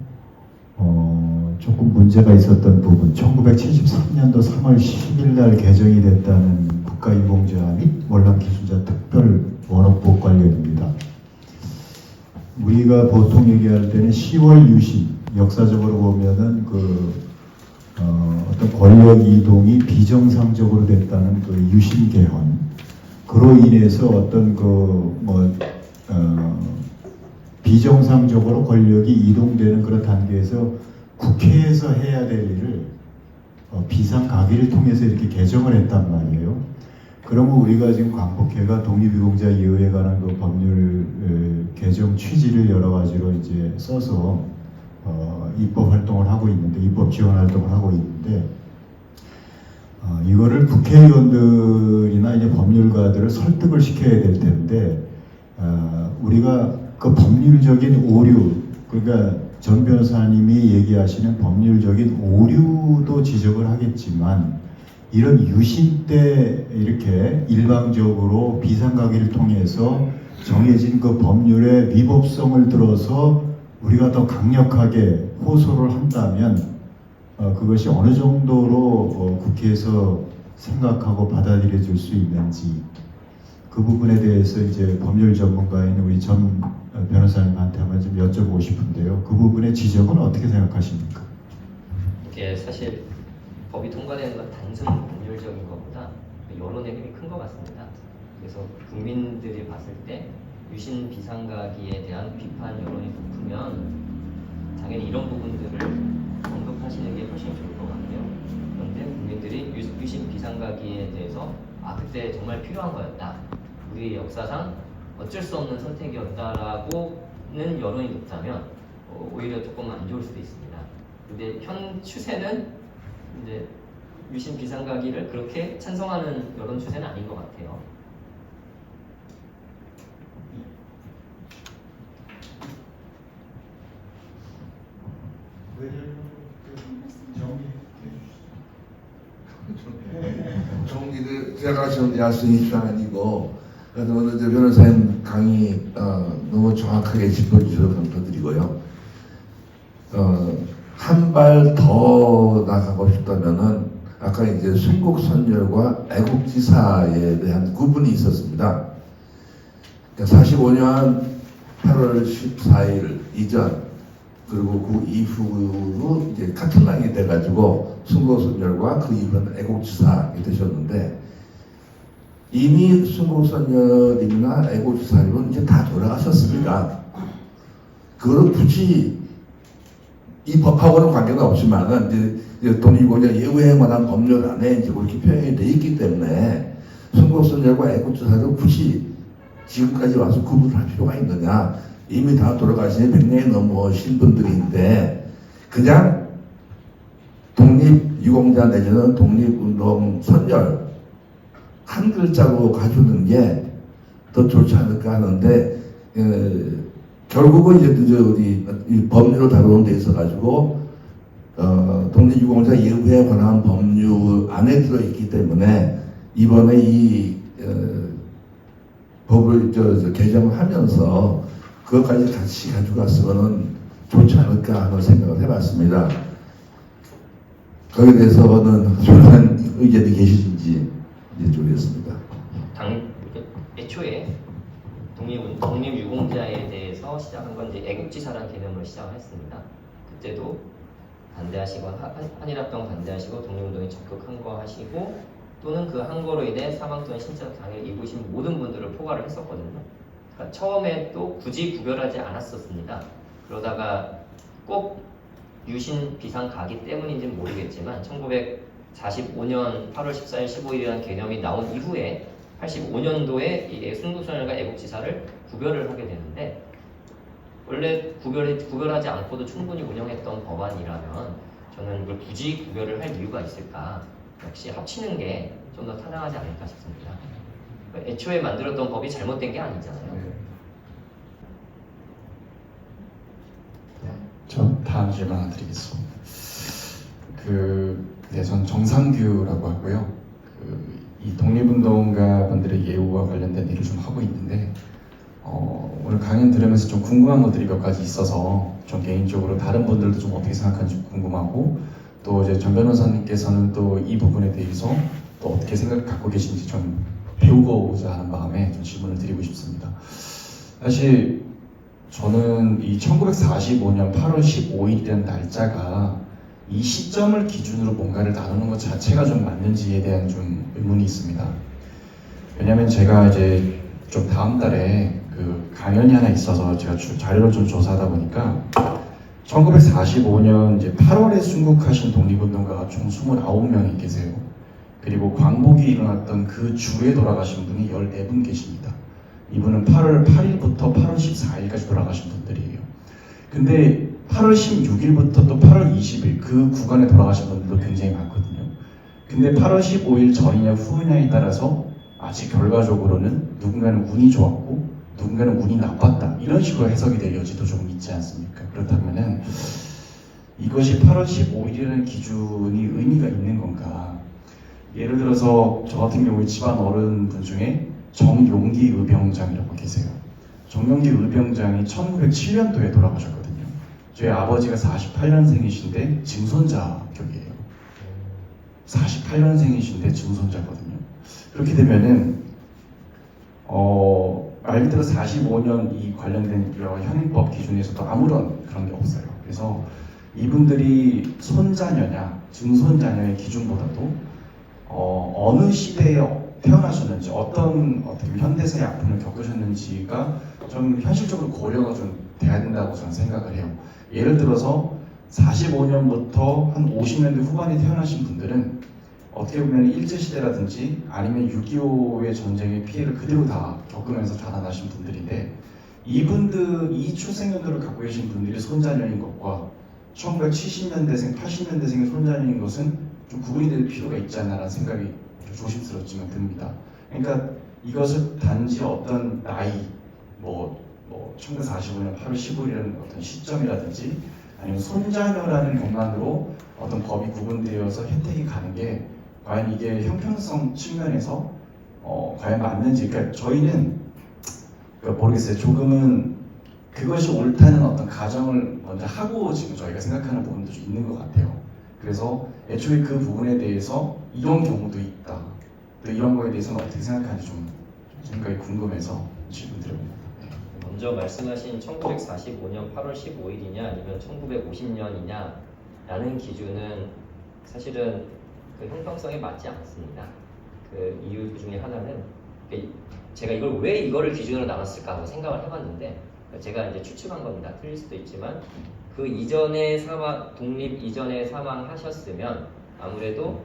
S10: 조금 문제가 있었던 부분, 1973년도 3월 10일 날 개정이 됐다는 국가유공자 및 월남기술자 특별 원업복 관련입니다. 우리가 보통 얘기할 때는 10월 유신, 역사적으로 보면은 어떤 권력 이동이 비정상적으로 됐다는 그 유신 개헌, 그로 인해서 어떤 비정상적으로 권력이 이동되는 그런 단계에서 국회에서 해야 될 일을 비상가기를 통해서 이렇게 개정을 했단 말이에요. 그러면 우리가 지금 광복회가 독립유공자 예우에 관한 그 법률 개정 취지를 여러 가지로 이제 써서 입법 활동을 하고 있는데, 입법 지원 활동을 하고 있는데, 이거를 국회의원들이나 이제 법률가들을 설득을 시켜야 될 텐데, 우리가 그 법률적인 오류, 그러니까 전 변호사님이 얘기하시는 법률적인 오류도 지적을 하겠지만, 이런 유신 때 이렇게 일방적으로 비상가기를 통해서 정해진 그 법률의 위법성을 들어서 우리가 더 강력하게 호소를 한다면 그것이 어느 정도로 국회에서 생각하고 받아들여질 수 있는지, 그 부분에 대해서 이제 법률 전문가인 우리 전 변호사님한테 한번 좀 여쭤보고 싶은데요. 그 부분의 지적은 어떻게 생각하십니까?
S3: 이게 사실 법이 통과되는 건 단순 법률적인 것보다 여론의 힘이 큰 것 같습니다. 그래서 국민들이 봤을 때 유신 비상가기에 대한 비판 여론이 높으면 당연히 이런 부분들을 언급하시는 게 훨씬 좋을 것 같아요. 그런데 국민들이 유신 비상가기에 대해서 그때 정말 필요한 거였다. 우리 역사상 어쩔 수 없는 선택이었다라고는 여론이 높다면 오히려 조금 안 좋을 수도 있습니다. 근데 현 추세는 이제 유신 비상가기를 그렇게 찬성하는 여론 추세는 아닌 것 같아요.
S11: 정리를 제가 정리할 수 있는 게 아니고 오늘 이제 변호사님 강의 너무 정확하게 짚어주셔서 감사드리고요. 한 발 더 나가고 싶다면은 아까 이제 순국선열과 애국지사에 대한 구분이 있었습니다. 45년 8월 14일 이전 그리고 그 이후로 이제 같은 랑이 돼가지고 순국선열과 그 이후는 애국지사이 되셨는데 이미 순국선열이나 애국지사님은 이제 다 돌아가셨습니다. 그걸 굳이 이 법하고는 관계가 없지만은 이제 독립운영 예우에 관한 법률 안에 이제 그렇게 표현이 돼 있기 때문에 순국선열과 애국지사를 굳이 지금까지 와서 구분을 할 필요가 있느냐? 이미 다 돌아가신 100년이 넘으신 분들인데 그냥 독립유공자 내지는 독립운동 선열 한 글자로 가주는 게 더 좋지 않을까 하는데 결국은 이제 우리 이 법률을 다루는 데 있어 가지고 독립유공자 예우에 관한 법률 안에 들어 있기 때문에 이번에 이 법을 개정을 하면서 그것까지 같이 가져갔으면 좋지 않을까 하는 생각을 해봤습니다. 거기에 대해서는 좋은 의견이 계시는지 여쭤보겠습니다.
S3: 애초에 독립유공자에 대해서 시작한 건 이제 애국지사라는 개념으로 시작을 했습니다. 그때도 반대하시고 한일합동 반대하시고 독립운동에 적극 항거하시고 또는 그 항거로 인해 사망 또는 신체적 장애를 입으신 모든 분들을 포괄을 했었거든요. 그러니까 처음에 또 굳이 구별하지 않았었습니다. 그러다가 꼭 유신 비상 가기 때문인지는 모르겠지만 1945년 8월 14일 15일이라는 개념이 나온 이후에 85년도에 이 순국선열과 애국지사를 구별을 하게 되는데 원래 구별하지 않고도 충분히 운영했던 법안이라면 저는 이걸 굳이 구별을 할 이유가 있을까? 역시 합치는 게 좀 더 타당하지 않을까 싶습니다. 애초에 만들었던 법이 잘못된 게 아니잖아요.
S12: 저 다음 질문 하나 드리겠습니다. 전 정상규라고 하고요. 이 독립운동가 분들의 예우와 관련된 일을 좀 하고 있는데 오늘 강연 들으면서 좀 궁금한 것들이 몇 가지 있어서 좀 개인적으로 다른 분들도 좀 어떻게 생각하는지 궁금하고 또 이제 전 변호사님께서는 또 이 부분에 대해서 또 어떻게 생각을 갖고 계신지 좀 배우고자 하는 마음에 좀 질문을 드리고 싶습니다. 사실 저는 이 1945년 8월 15일이라는 날짜가 이 시점을 기준으로 뭔가를 나누는 것 자체가 좀 맞는지에 대한 좀 의문이 있습니다. 왜냐면 제가 이제 좀 다음 달에 강연이 하나 있어서 제가 자료를 좀 조사하다 보니까 1945년 이제 8월에 순국하신 독립운동가가 총 29명이 계세요. 그리고 광복이 일어났던 그 주에 돌아가신 분이 14분 계십니다. 이분은 8월 8일부터 8월 14일까지 돌아가신 분들이에요. 근데 8월 16일부터 또 8월 20일 그 구간에 돌아가신 분들도 굉장히 많거든요. 근데 8월 15일 전이냐 후이냐에 따라서 아직 결과적으로는 누군가는 운이 좋았고 누군가는 운이 나빴다 이런 식으로 해석이 될 여지도 조금 있지 않습니까? 그렇다면은 이것이 8월 15일이라는 기준이 의미가 있는 건가? 예를 들어서 저 같은 경우에 집안 어른분 중에 정용기 의병장이라고 계세요. 정용기 의병장이 1907년도에 돌아가셨거든요. 저희 아버지가 48년생이신데 증손자 격이에요. 48년생이신데 증손자거든요. 그렇게 되면은 말 그대로 45년 이 관련된 여러 현행법 기준에서도 아무런 그런 게 없어요. 그래서 이분들이 손자녀냐 증손자녀의 기준보다도 어느 시대에 태어나셨는지 어떤 현대사의 아픔을 겪으셨는지가 좀 현실적으로 고려가 좀 돼야 된다고 저는 생각을 해요. 예를 들어서 45년부터 한 50년대 후반에 태어나신 분들은 어떻게 보면 일제시대라든지 아니면 6.25의 전쟁의 피해를 그대로 다 겪으면서 자라나신 분들인데, 이 출생연도를 갖고 계신 분들이 손자녀인 것과 1970년대생, 80년대생의 손자녀인 것은 좀 구분이 될 필요가 있지 않나라는 생각이 좀 조심스럽지만 듭니다. 그러니까 이것을 단지 어떤 나이, 1945년 8월 15일이라는 어떤 시점이라든지 아니면 손자녀라는 것만으로 어떤 법이 구분되어서 혜택이 가는 게 과연 이게 형평성 측면에서 과연 맞는지, 그러니까 저희는 모르겠어요. 조금은 그것이 옳다는 어떤 가정을 먼저 하고 지금 저희가 생각하는 부분도 좀 있는 것 같아요. 그래서 애초에 그 부분에 대해서 이런 경우도 있다, 또 이런 거에 대해서는 어떻게 생각하는지 좀 생각이 궁금해서 질문 드려봅니다.
S3: 먼저 말씀하신 1945년 8월 15일이냐 아니면 1950년이냐 라는 기준은 사실은 그 형평성에 맞지 않습니다. 그 이유 중에 하나는 제가 왜 이거를 기준으로 나눴을까 하고 생각을 해봤는데, 제가 이제 추측한 겁니다. 틀릴 수도 있지만 그 이전에 독립 이전에 사망하셨으면 아무래도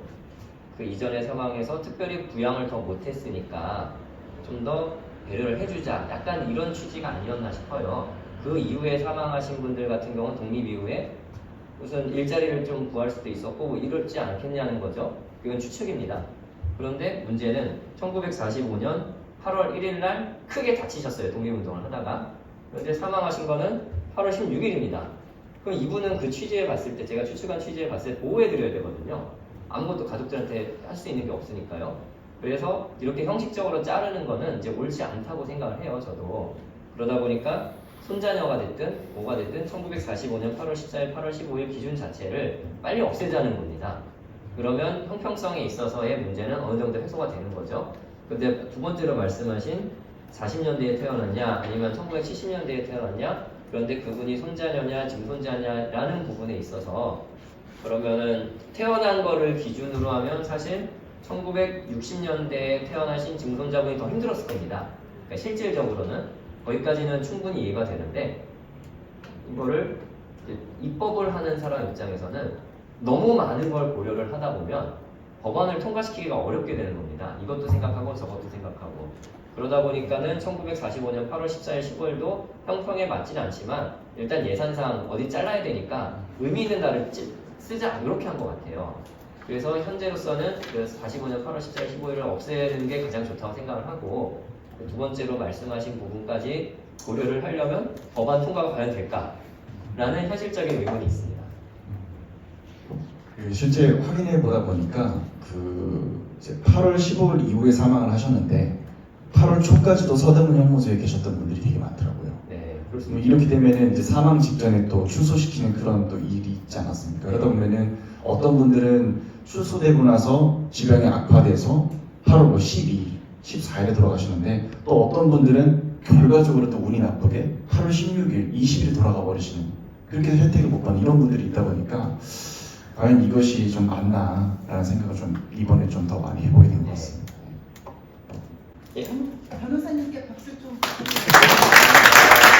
S3: 그 이전의 상황에서 특별히 부양을 더 못했으니까 좀 더 배려를 해주자, 약간 이런 취지가 아니었나 싶어요. 그 이후에 사망하신 분들 같은 경우는 독립 이후에 우선 일자리를 좀 구할 수도 있었고 이렇지 않겠냐는 거죠. 이건 추측입니다. 그런데 문제는 1945년 8월 1일 날 크게 다치셨어요. 독립운동을 하다가. 그런데 사망하신 거는 8월 16일입니다. 그럼 이분은 그 취지에 봤을 때, 제가 추측한 취지에 봤을 때 보호해드려야 되거든요. 아무것도 가족들한테 할 수 있는 게 없으니까요. 그래서 이렇게 형식적으로 자르는 거는 이제 옳지 않다고 생각을 해요. 저도. 그러다 보니까 손자녀가 됐든 뭐가 됐든 1945년 8월 14일, 8월 15일 기준 자체를 빨리 없애자는 겁니다. 그러면 형평성에 있어서의 문제는 어느 정도 해소가 되는 거죠. 근데 두 번째로 말씀하신 40년대에 태어났냐 아니면 1970년대에 태어났냐, 그런데 그분이 손자녀냐 증손자냐라는 부분에 있어서 그러면은 태어난 거를 기준으로 하면 사실 1960년대에 태어나신 증손자분이 더 힘들었을 겁니다. 그러니까 실질적으로는 거기까지는 충분히 이해가 되는데, 이거를 입법을 하는 사람 입장에서는 너무 많은 걸 고려를 하다 보면 법안을 통과시키기가 어렵게 되는 겁니다. 이것도 생각하고 저것도 생각하고. 그러다 보니까는 1945년 8월 14일, 15일도 형평에 맞지는 않지만 일단 예산상 어디 잘라야 되니까 의미 있는 날을 쓰자, 이렇게 한 것 같아요. 그래서 현재로서는 그 45년 8월 14일, 15일을 없애는 게 가장 좋다고 생각을 하고, 두 번째로 말씀하신 부분까지 고려를 하려면 법안 통과가 과연 될까라는 현실적인 의문이 있습니다.
S12: 실제 확인해 보다 보니까 이제 8월 15일 이후에 사망을 하셨는데 8월 초까지도 서대문 형무소에 계셨던 분들이 되게 많더라고요.
S3: 네, 그렇습니다.
S12: 이렇게 되면은 이제 사망 직전에 또 출소시키는 그런 또 일이 있지 않았습니까? 그러다 보면은 어떤 분들은 출소되고 나서 질병이 악화돼서 8월 12일, 14일에 돌아가시는데, 또 어떤 분들은 결과적으로 또 운이 나쁘게 8월 16일, 20일에 돌아가 버리시는, 그렇게 혜택을 못 받는 이런 분들이 있다 보니까 과연 이것이 좀 맞나라는 생각을 좀 이번에 좀 더 많이 해보게 된 것 같습니다.
S1: 변호사님께 박수 좀 부탁드립니다.